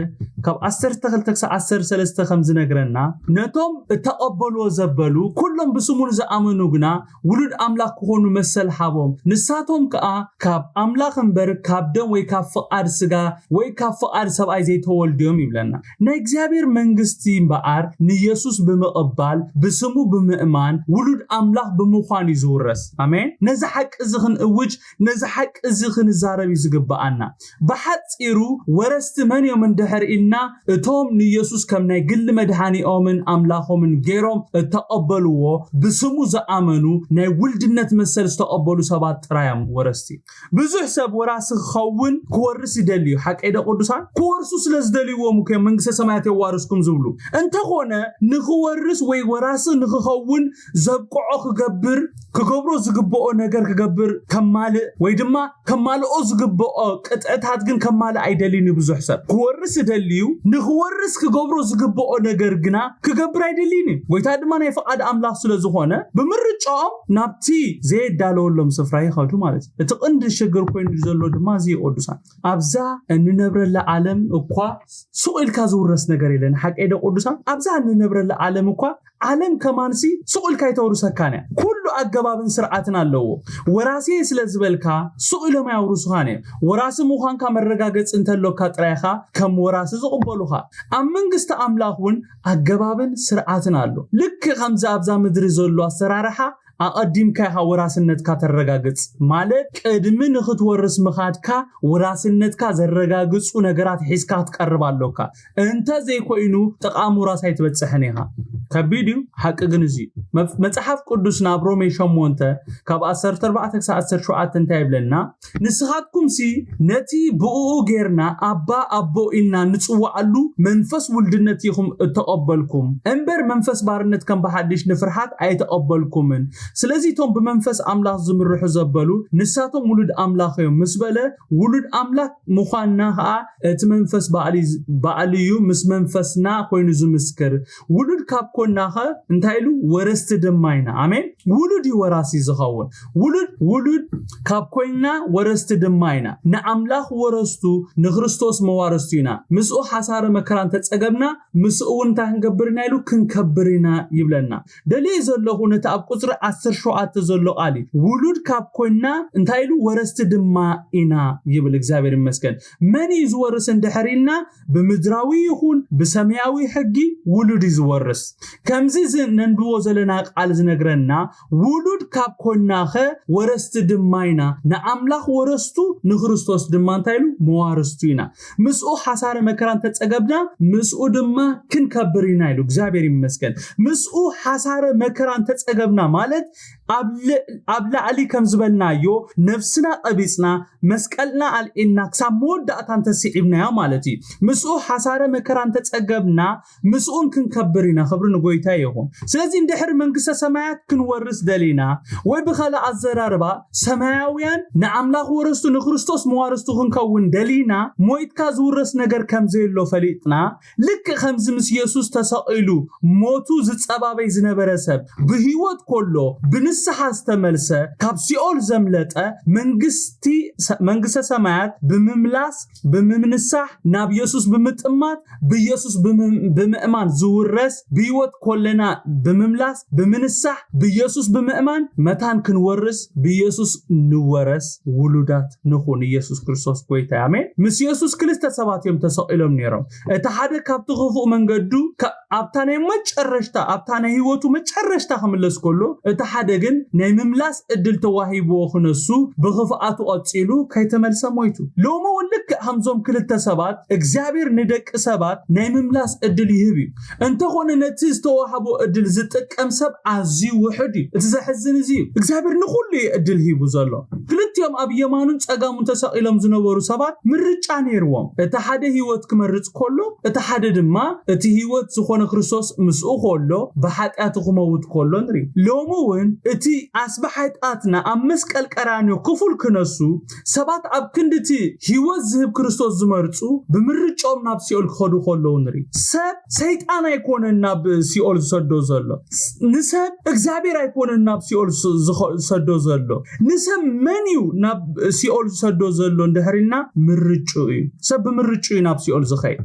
ካብ 12-13 ከም ዝነግረና ነቶም ተቀበሉ ዘበሉ ኩሎም ብስሙን ዝኣመኑ ግና ውሉድ ኣምላኽ ክኾኑ መሰል ሓቦም ንሳቶም ከኣ ካብ ኣምላኽ እምበር ካብ ደም ወይ ካብ ፍቃድ ስጋ ወይ ካብ ፍቃድ ሰብኣይ ዘይተወልድዮም ይብለና ናይ እግዚአብሔር መንግስቲ እምበኣር ንኢየሱስ ብምቕባል ብስሙ ብምእማን ውሉድ ኣምላኽ ብምዃን ይዝውረስ አሜን ነዚ ሓቂ ዝኽን እውጅ ነዚ ሓቂ ዝኽን ዛረብ ይዝግባአና በሓፂሩ ወረስቲ መን እዮም እንደሕርኢልና እቶም ንኢየሱስ ከም ናይ ግል መድሃኒኦምን ኣምላኾምን ገይሮም ተቀበልዎ ብስሙ ዝኣመኑ ናይ ውልድነት መሰል ዝተቀበሉ ሰባት ጥራዮም ወረስቲ ብዙሕ ሰብ ወራሲ ክኸውን ክወርስ ይደልዩ ሓቀይደ ቅዱሳን ክወርሱ ስለዝደልይዎም ከ መንግስተ ሰማያት የዋርስኩም ዝብሉ እንተኾነ ንኽወርስ ወይ ወራሲ ንኽኸውን ዘብቆዖ ክገብሮ ዝግብኦ ነገር ክገብር ከማልእ ወይ ድማ ከማልኦ ዝግብኦ ቅጥዕታት ግን ከማልእ ኣይደልይኒ ብዙሕ ሰብ ክወርስ ይደልዩ ንኽወርስ ክገብሮ ዝግብኦ ነገር ግና ክገብር ኣይደልይኒ ወይታ ድማ ናይ ፍቃድ ኣምላኽ ስለዝኾነ ብምርጫኦም ናብቲ ዘይዳለወሎም ስፍራ ይኸዱ ማለት እቲ ቅንዲ ሽግር ኮይኑ ዘሎ ድማ እዚ ቅዱሳን ኣብዛ እንነብረላ ዓለም እኳ ሱቅልካ ዝውረስ ነገር የለን ሓቀይደ ቅዱሳን ኣብዛ እንነብረላ ዓለም እኳ ዓለም ከማንሲ ሱቅልካ ይተውርሰካነ ኩሉ ኣገባብን ስርዓትን ኣለዎ ወራሲ ስለዝበልካ ሱቅሎም ያውርሱኻነ ወራሲ ምዃንካ መረጋገጽ እንተሎካ ጥራይኻ ከም ወራሲ ዝቕበሉኻ ኣብ መንግስቲ ኣምላኽውን ኣገባብን ስርዓትን ኣሎ ልክ ከምዛ ኣብዛ ምድሪ ዘሎ ኣሰራርሓ ኣቀዲምካ ወራስነትካ ተረጋግጽ ማለት ቅድሚ ንኽትወርስ ምኻድካ ወራስነትካ ዘረጋግጹ ነገራት ሒስካ ትቀርብ ኣለካ እንተ ዘይኮይኑ ጠቃሙ ራስ ኣይትበጽሕን ኢኻ ከቢድዩ ሓቂ ግን እዚ መጽሐፍ ቅዱስ ናብ ሮሜ 8 ካብ 14-17 እንታይ ይብለና ንስኻትኩም ሲ ነቲ ብኡ ጌርና ኣቦ ኢልና ንጽዋዓሉ መንፈስ ውልድነት ይኹም ተቀበልኩም እምበር መንፈስ ባርነት ከም በሓድሽ ንፍርሃት ኣይተቀበልኩምን ስለዚህ ቶም በመንፈስ አምላክ ዝምርሑ ዘበሉ ንሳቶም ውሉድ አምላክ እዮም መስበለ ውሉድ አምላክ ምዃንና እቲ መንፈስ ባዕልዩ ምስ መንፈስና ኮይኑ ዝምስክር ውሉድ ካብ كوناخ انتايلو ورست دماينا امين ولد وراسي زخون ولد كاب كوينا ورست دماينا نعملاخ ورستو نخريستوس موارستينا مسو حسار مكران تتصغبنا مسو انت هنغبرنا يلو كنكبرنا يبلنا دلي زلو نتا اب قصر 10 شوات زلو علي ولد كاب كوينا انتايلو ورست دماينا يبل እግዚአብሔር ይመስገን من يزورس اندحرينا بمدراوي يكون بسماوي حقي ولد يزورس كمزي ننبو زلنا قال زنغرنا ولد كاب كوناخ ورست دماينا نعملاخ ورستو نخريستوس دمانتايلو موارستينا مسو حسار مكران تتصغبنا مسو دما كنكبرينا يلو እግዚአብሔር ይመስገን مسو حسار مكران تتصغبنا ማለት أبلا علي كم زبلنايو نفسنا قبيصنا مسكلنا علينا كسامود أتان تسيعبنا يا مالتي مسؤو حسارة مكران تتسقبنا مسؤون كنكبرنا خبرنا قويتا يهون سلازي اندحر منقسة سمايات كنورس دلينا ويبخلا الزراربا سماويان نعملاخ ورستو نخريستوس موارستو كنكون دلينا مويت كاز ورس نگر كم زيلو فليتنا لك خمز مس يسوس تساقلو موتو زتصبابي زنبرسب بهيوت كله نسحة استملسة كابسيول زملته منقسة سماعات بممنسح ناب يسوس بمتأمات بيسوس بمأمان زورس بيوت كلنا بمملاس بمنسح بيسوس بمأمان متان كنورس بيسوس نورس ولودات نخون يسوس كريستوس كويتا امين مس يسوس كلستا سبات يوم تسائلهم نيرم اتحادة كابتغفو من قدو ابتاني مجرشتا ابتاني هيوتو مجرشتا خملس كله اتحادة ግን ናይ ምምላስ እድል ተዋሂቦ ኾነሱ በኸፋአቱ አጽሉ ከይተመልሰ ሞይቱ ሎሞ ወልክ hamzom ክልተ ሰባት እግዚአብሔር ንደቅ ሰባት ናይ ምምላስ እድል ይህብ እንተ ኾነ ነቲ ዝተዋሃቦ እድል ዝጥቀም ሰብ አዚ ውሕድ እቲ ዘሕዝን እዚ እግዚአብሔር ንኹሉ እድል ሂቡ ዘሎ ክልቲኦም ኣብ የማኑን ጸጋሙን ተሰቂሎም ዝነበሩ ሰባት ምርጫ ነይርዎም እቲ ሓደ ህይወት ክመርጽ ኮሎ እቲ ሓደ ድማ እቲ ህይወት ዝኾነ ክርስቶስ ምስኡ ኮሎ በኃጢአት ክመውት ኮሎ ንሪ ሎሞ ወን እቲ አስበሐጣትና አመስቀል ቀራኒዮ ክፉል ክነሱ ሰባት ኣብ ክንድቲ ህይወት ዝህብ ክርስቶስ ዝመርጹ ብምርጫኦም ናብ ሲኦል ክኸዱ ኮለው ንሪ ሰብ ሰይጣን አይኮነን ናብ ሲኦል ዝሰዶ ዘሎ ንሰብ እግዚአብሔር አይኮነን ናብ ሲኦል ዝሰዶ ዘሎ ንሰብ መንዩ ናብ ሲኦል ዝሰዶ ዘሎ እንደህሪና ምርጩ እዩ ሰብ ብምርጩ ናብ ሲኦል ዝኸይ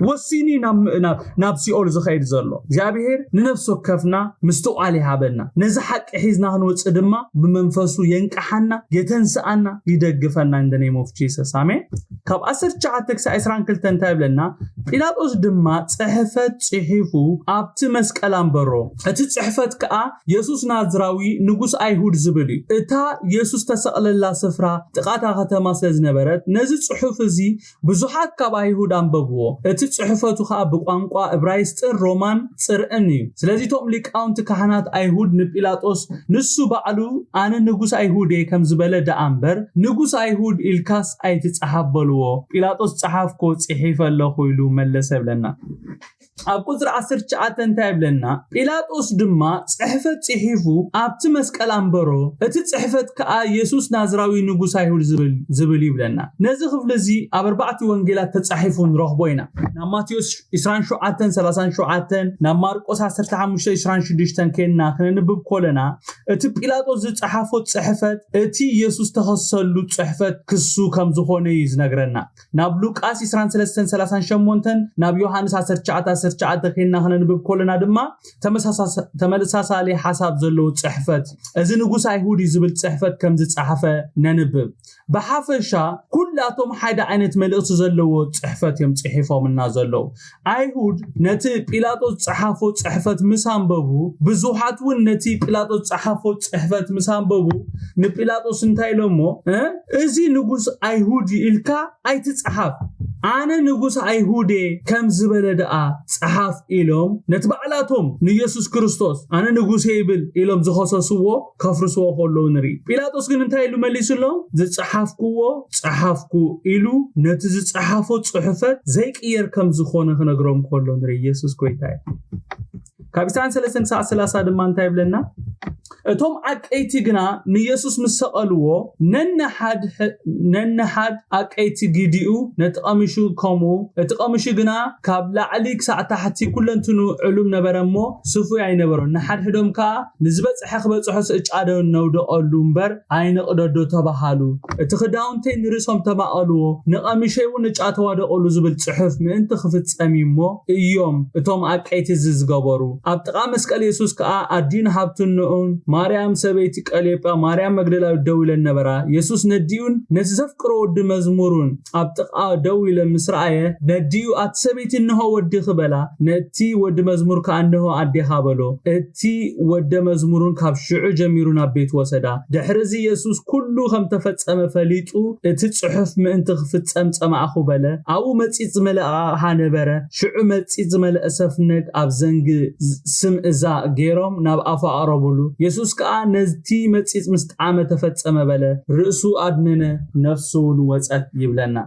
وسيني ناب سيول زخيد زلو እግዚአብሔር ንነፍስ ወከፍና ምስተዋል ይሃበና ነዝሐቅ ሒዝና ክንወጽ ድማ በመንፈሱ የንቀሐና የተንሰአና ይደግፈና እንደ ኔም ኦፍ ጂሰስ አሜን ካብ 19-22 ታይብለና ጲላጦስ ድማ ጽሕፈት ጽሒፉ ኣብቲ መስቀል አንበሮ እቲ ጽሕፈት ከኣ ኢየሱስ ናዝራዊ ንጉስ አይሁድ ዝብል እታ ኢየሱስ ተሰቅለላ ስፍራ ጥቃታ ከተማ ስለዝነበረት ነዚ ጽሑፍ እዚ ብዙሓት ካብ አይሁድ አንበብዎ እቲ ጽሕፈቱ ኸኣ በቋንቋ ዕብራይስጥ ሮማን ጽርዕን እዩ ስለዚህ ቶም ሊቃውንት ካህናት አይሁድ ንጲላጦስ ንሱ ባዕሉ አነ ንጉስ አይሁድ ከም ዝበለ ዳአምበር ንጉስ አይሁድ ኢልካስ አይትጻሐበልዎ ጲላጦስ ጻሐፍኮ ጽሒፈለኹ ኢሉ መለሰ ብለና ኣብ ቁጥር 19 ታይብለና ጲላጦስ ድማ ጽሕፈት ጽሒፉ ኣብቲ መስቀል አንበሮ እቲ ጽሕፈት ከኣ ኢየሱስ ናዝራዊ ንጉስ አይሁድ ዝብል ይብለና ነዚ ክፍል እዚ ኣብ ኣርባዕቲ ወንጌላት ተጻሒፉ ንረኽቦይና ናብ ማቴዎስ 27:37 ናብ ማርቆስ 15:26 ከና ክንንብብ ኮለና እቲ ጲላጦስ ዝጻሐፎ ጽሕፈት እቲ ኢየሱስ ተኸሰሉ ጽሕፈት ክሱ ከም ዝኾነ ይዝነግረና ናብ ሉቃስ 23:38 ናብ ዮሐንስ 19:19 ከና ክንንብብ ኮለና ድማ ተመሳሳሊ ሐሳብ ዘለዎ ጽሕፈት እዚ ንጉስ አይሁድ ዝብል ጽሕፈት ከም ዝጻሐፈ ነንብብ በሐፈሻ ኩላቶም ሓደ ዓይነት መልእኽቲ ዘለዎ ጽሕፈት እዮም ጽሒፎምና ዘለው አይሁድ ነቲ ጲላጦስ ጻሐፎ ጽሕፈት ምሳንበቡ ብዙሓት ውን ነቲ ጲላጦስ ጻሐፎ ጽሕፈት ምሳንበቡ ንጲላጦስ እንታይሎሞ እዚ ንጉስ አይሁድ ኢልካ አይትጻሐፍ አነ ንጉስ አይሁድ ከም ዝበለ ደኣ ጻሐፍ ኢሎም ነትባዕላቶም ንኢየሱስ ክርስቶስ አነ ንጉስ ይብል ኢሎም ዝኸሰስዎ ከፍርስዎ ኮለው ንሪ ጲላጦስ ግን እንታይ ኢሉ መሊስሎም ጻሐፍኩ ኢሉ ነቲ ዝጻሐፎ ጽሕፈት ዘይቅየር ከም ዝኾነ ክነግሮም ኮለው ንሪ ኢየሱስ ጎይታይ ካብስታን 3:30 ድማ እንታይ ብለና እቶም አቀይቲ ግና ንኢየሱስ መሰቀልዎ ነንሓድ አቀይቲ ግዲኡ ነተቀምሹ ኮሙ እተቀምሹ ግና ካብ ላዕሊ ክሳዕ ታሕቲ ኩለንትኑ ዕሉም ነበረሞ ስፉ አይነበሮ ንሓድሕዶም ካ ንዝበጽሐ ክበጽሖ ስጫደው ነውደቀሉ እምበር አይነቅደዶ ተባሃሉ እቲ ክዳውንተይ ንርሶም ተማቀልዎ ንቀምሸው ንጫተዋደቀሉ ዝብል ጽሑፍ ምእንቲ ክፍጸሚሞ እዮም እቶም አቀይቲ ዝዝገበሩ ኣብ ጥቃ መስቀል ኢየሱስ ካ አዲን ሃብቱን ማርያም ሰበይቲ ቀሌጳ ማርያም መግደላዊ ደው ኢለን ነበራ ኢየሱስ ነዲዩን ነዝዘፍቅሮ ወዲ መዝሙሩን ኣብ ጥቃ ደው ኢለን ምስራየ ነዲዩ አት ሰበይቲ እንሆ ወዲ ክበላ ነቲ ወዲ መዝሙር ከአንደሆ አዲኻ በሎ እቲ ወዲ መዝሙሩን ካብ ሽዑ ጀሚሩን ኣብ ቤት ወሰዳ ድሕርዚ ኢየሱስ ኩሉ ከም ተፈጸመ ፈሊጡ እቲ ጽሑፍ ምእንቲ ክፍጸም ጸማዕኹ በለ ኣብኡ መጺጽ ዝመልአ ነበረ ሽዑ መጺጽ ዝመልአ ሰፍነግ ኣብ ዘንግ ስም እዛ ገይሮም ናብ ኣፋ አረብሉ ኢየሱስ ከአ ነቲ መጺጽ ምስጣመ ተፈጸመ በለ ርእሱ አድነነ ነፍሱን ወጸት ይብለና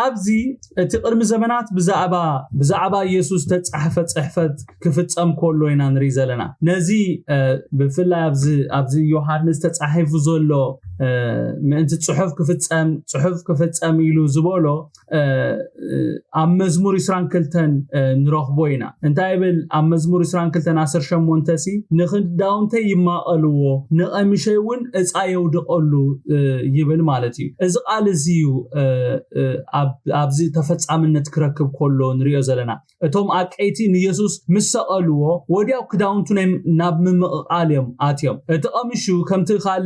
ኣብዚ እቲ ቅድሚ ዘመናት ብዛዕባ ኢየሱስ ተጻሕፈ ጽሕፈት ክፍጸም ኮሎ ኢና ንሪ ዘለና ነዚ ብፍላይ ኣብዚ ዮሓንስ ተጻሒፉ ዘሎ ምእንቲ ጽሑፍ ክፍጸም ኢሉ ዝበሎ ኣብ መዝሙር 22 ንረኽቦ ኢና እንታይ ብል ኣብ መዝሙር 22:18 ሲ ንኽዳውንተ ይማቀልዎ ንቀምሸውን እጻየው ደቀሉ ይብል ማለት እዩ እዚ ቃል እዚዩ ኣብዚ ተፈጻምነት ክረክብ ኮሎ ንሪኦ ዘለና እቶም አቀይቲ ንኢየሱስ መሰቀልዎ ወዲያው ክዳውንቱ ናብ ምምቃልዮም አትዮም እቲ ቀምሹ ከምቲ ካል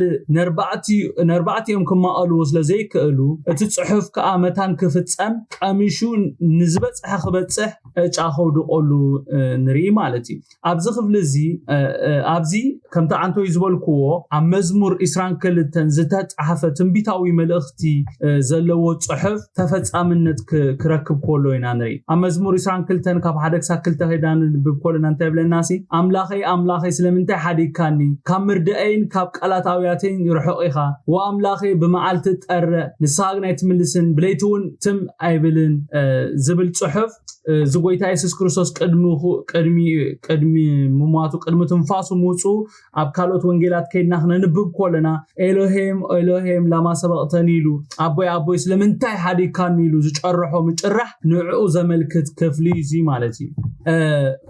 ነርባዕቲዮም ክማቀልዎ ስለዘይክእሉ እቲ ጽሑፍ ከአ መታን ክፍጸም ቀምሹ ንዝበጽሐ ክበጽሕ እጫኸው ደቀሉ ንርኢ ማለት እዩ ኣብዚ ክፍሊ እዚ ኣብዚ ከምታ አንቶ ይዝበልኩዎ ኣብ መዝሙር 22 ዝተጻሕፈ ትንቢታዊ መልእኽቲ ዘለዎ ጽሑፍ ተፈጻምነት ክረክብ ኮሎ ኢና ንርኢ ኣብ መዝሙር 22 ካብ 1-2 ሄዳን ብኮልና እንታይ ብለናሲ አምላኸይ ስለምንታይ ሓዲካኒ ካብ ምርድአይን ካብ ቃላታውያተይን ይርሕቕ ኢኻ ወአምላኸይ ብመዓልቲ ጠረ ንሳግናይ ትምልስን ብለይቱን ትም አይብልን ዝብል ጽሑፍ ዝጎይታ ኢየሱስ ክርስቶስ ቅድሚ ሙማቱ ቅድሚ ትንፋሱ ሙጹ ኣብ ካልኦት ወንጌላት ከይድና ክነንብብ ኮለና ኤሎሄም ላማ ሰበቅተኒ ኢሉ አቦይ ስለምንታይ ሓዲካኒ ኢሉ ዝጨርሖ ምጭራሕ ንዕኡ ዘመልክት ክፍሊ እዚ ማለት እዩ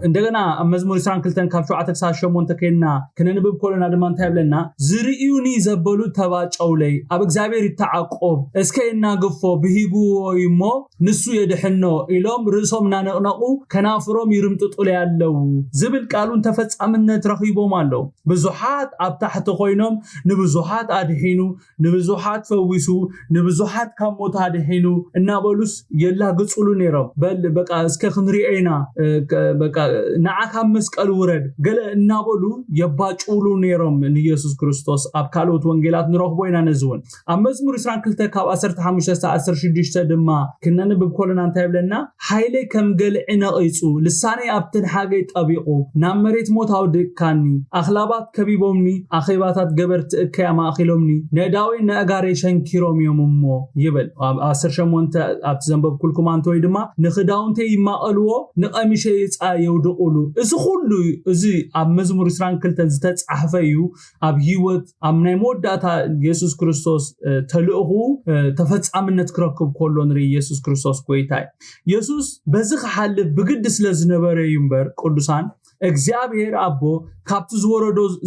እንደገና ኣብ መዝሙር 22 ካብ 7-8 ከይድና ክነንብብ ኮለና ድማ እንታይ ብለና ዝርዩኒ ዘበሉ ተባጨውለይ ኣብ እግዚአብሔር ይተዓቆብ እስከ ይናግፎ ብሂጉዎ ይሞ ንሱ የድሕኖ ኢሎም ርእሶም ናነቅነቁ ከናፍሮም ይርምጥጡለ ያለው ዝብል ቃሉን ተፈጻምነት ረኺቦም አለው ብዙሓት ኣብ ታሕቲ ኮይኖም ንብዙሓት አድሒኑ ንብዙሓት ፈዊሱ ንብዙሓት ካብ ሞት አድሒኑ እናበሉስ የላግጹሉ ነይሮም በቃ እስከ ክንሪኤና በቃ ንዓካ መስቀል ውረድ ገለ እናበሉ የባጭውሉ ነይሮም ንኢየሱስ ክርስቶስ ኣብ ካልኦት ወንጌላት ንረኽቦ ኢና ነዝውን ኣብ መዝሙር 22 ካብ 15-16 ድማ ክነንብብ ኮለና እንታይ ብለና ሓይሌ ከም ገልዒ ነቂጹ ልሳኔ ኣብ ትንሓገይ ጠቢቁ ናብ መሬት ሞት ኣውድካኒ ኣኽላባት ከቢቦምኒ ኣኼባታት ገበርቲ እከያ ማእኺሎምኒ ነዳዊ ነጋሬ ሸንኪሮም እዮም እሞ ይብል ኣብ 18 ኣብቲ ዘንበብኩልኩም አንቶይ ድማ ንኽዳውንተ ይማቀልዎ ንቀሚሸ ይጻየውድቁሉ እዚ ሁሉ እዚ ኣብ መዝሙር 22 ዝተጻሕፈ እዩ ኣብ ህይወት ኣብ ናይ መወዳእታ ኢየሱስ ክርስቶስ ተልእኹ ተፈጻምነት ክረክብ ኮሎ ንሪ ኢየሱስ ክርስቶስ ጎይታይ ኢየሱስ በዚ ክሓልፍ ብግድ ስለዝነበረ ይምበር ቅዱሳን እግዚአብሔር አቦ ካብቱ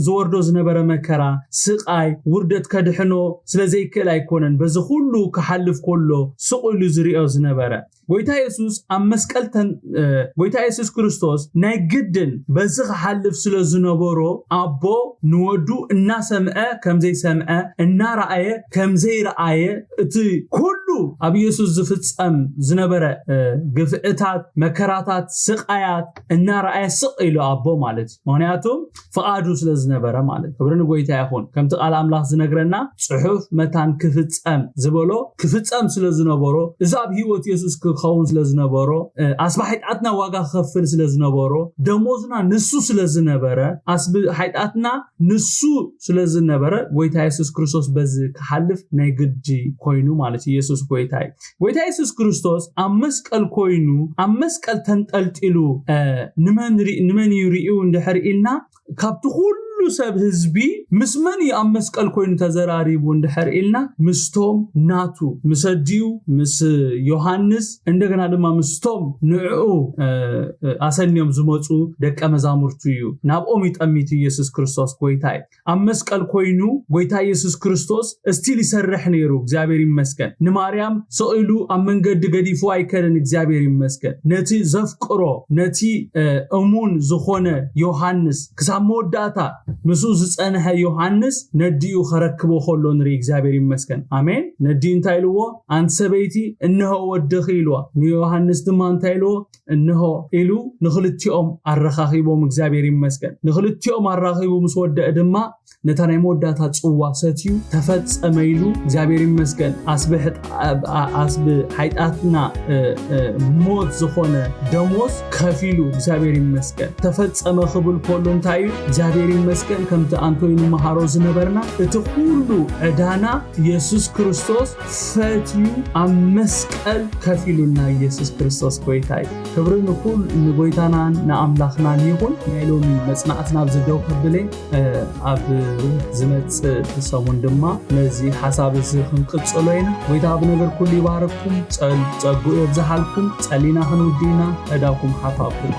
ዝወርዶ ዝነበረ መከራ ስቃይ ውርደት ከድሕኖ ስለዘይክእል አይኮነን በዚ ሁሉ ክሓልፍ ኮሎ ስቁሉ ዝሪኦ ዝነበረ ጎይታ ኢየሱስ ኣብ መስቀል ጎይታ ኢየሱስ ክርስቶስ ናይ ግድን በዚ ክሓልፍ ስለዝነበሮ አቦ ንወዱ እናሰምዐ ከምዘይሰምዐ እናረአየ ከምዘይረአየ እቲ ኩሉ ኣብ ኢየሱስ ዝፍጸም ዝነበረ ግፍዕታት መከራታት ስቃያት እናረአየ ስቅ ኢሉ አቦ ማለት ምክንያቱም ፍቃዱ ስለዝነበረ ማለት ክብርን ጎይታ ይኹን ከምቲ ቃል አምላኽ ዝነግረና ጽሑፍ መታን ክፍጸም ዝበሎ ክፍጸም ስለዝነበሮ እዚ ኣብ ህይወት ኢየሱስ ክኸውን ስለዝነበሮ ኣስባሒጣትና ዋጋ ክኸፍል ስለዝነበሮ ደሞዝና ንሱ ስለዝነበረ ኣስባሒጣትና ንሱ ስለዝነበረ ጎይታ ኢየሱስ ክርስቶስ በዚ ክሓልፍ ናይ ግዲ ኮይኑ ማለት ኢየሱስ ጎይታ ኢየሱስ ክርስቶስ ኣብ መስቀል ኮይኑ ኣብ መስቀል ተንጠልጢሉ ንመን من يريئو اندحر إلنا كابتخول ሰብ ህዝቢ ምስ መን ኣብ መስቀል ኮይኑ ተዘራሪቡ እንድሕር ኢልና ምስቶም ናቱ ምስዲዩ ምስ ዮሓንስ እንደገና ድማ ምስቶም ንዑ ኣሰንዮም ዝመጹ ደቀ መዛሙርቱ እዩ ናብኦም ይጠሚት ኢየሱስ ክርስቶስ ጎይታይ ኣብ መስቀል ኮይኑ ጎይታ ኢየሱስ ክርስቶስ እስቲል ይሰርሕ ነይሩ እግዚአብሔር ይመስገን ንማርያም ሰኢሉ ኣብ መንገዲ ገዲፉ አይከረን እግዚአብሔር ይመስገን ነቲ ዘፍቅሮ ነቲ እሙን ዝኾነ ዮሐንስ ክሳብ መወዳእታ مسو ዝጸንሐ ዮሐንስ ነዲዩ ኸረክቦ ኾሎ ንሪ እግዚአብሔር ይመስገን አሜን ነዲ እንታይልዎ አንሰበይቲ እነሆ ወደኺ ኢልዋ ዮሐንስ ድማ እንታይልዎ እነሆ ኢሉ ንኽልቲኦም አረኻኺቦም እግዚአብሔር ይመስገን ንኽልቲኦም አራኺቦ ምስ ወደአ ድማ ነታናይ መወዳእታ ጽዋ ሰትዩ ተፈጸመ ኢሉ እግዚአብሔር ይመስገን አስብ ኃይጣትና ሞት ዝኾነ ደሞዝ ከፊሉ እግዚአብሔር ይመስገን ተፈጸመ ኽብል ኾሎ እንታይ እግዚአብሔር ይመስገን ከምተ አንቶይኑ መሃሮ ዝነበርና እቲ ሁሉ ዕዳና ኢየሱስ ክርስቶስ ፈትዩ ኣብ መስቀል ከፊሉና ኢየሱስ ክርስቶስ ጎይታይ ክብርን ሁሉ ንጎይታና ንኣምላኽና ይሁን ናይሎም መጽናዕትና ብዝደው ከብለ ኣብ ዝመጽ ሰሙን ድማ ነዚ ሓሳብ እዚ ክንቅጽሎ ኢና ጎይታ ብነገር ኩሉ ይባረኩም ጸጉ ይብዛሓልኩም ጸሊና ክንውዲና ዕዳኩም ሓፋኩም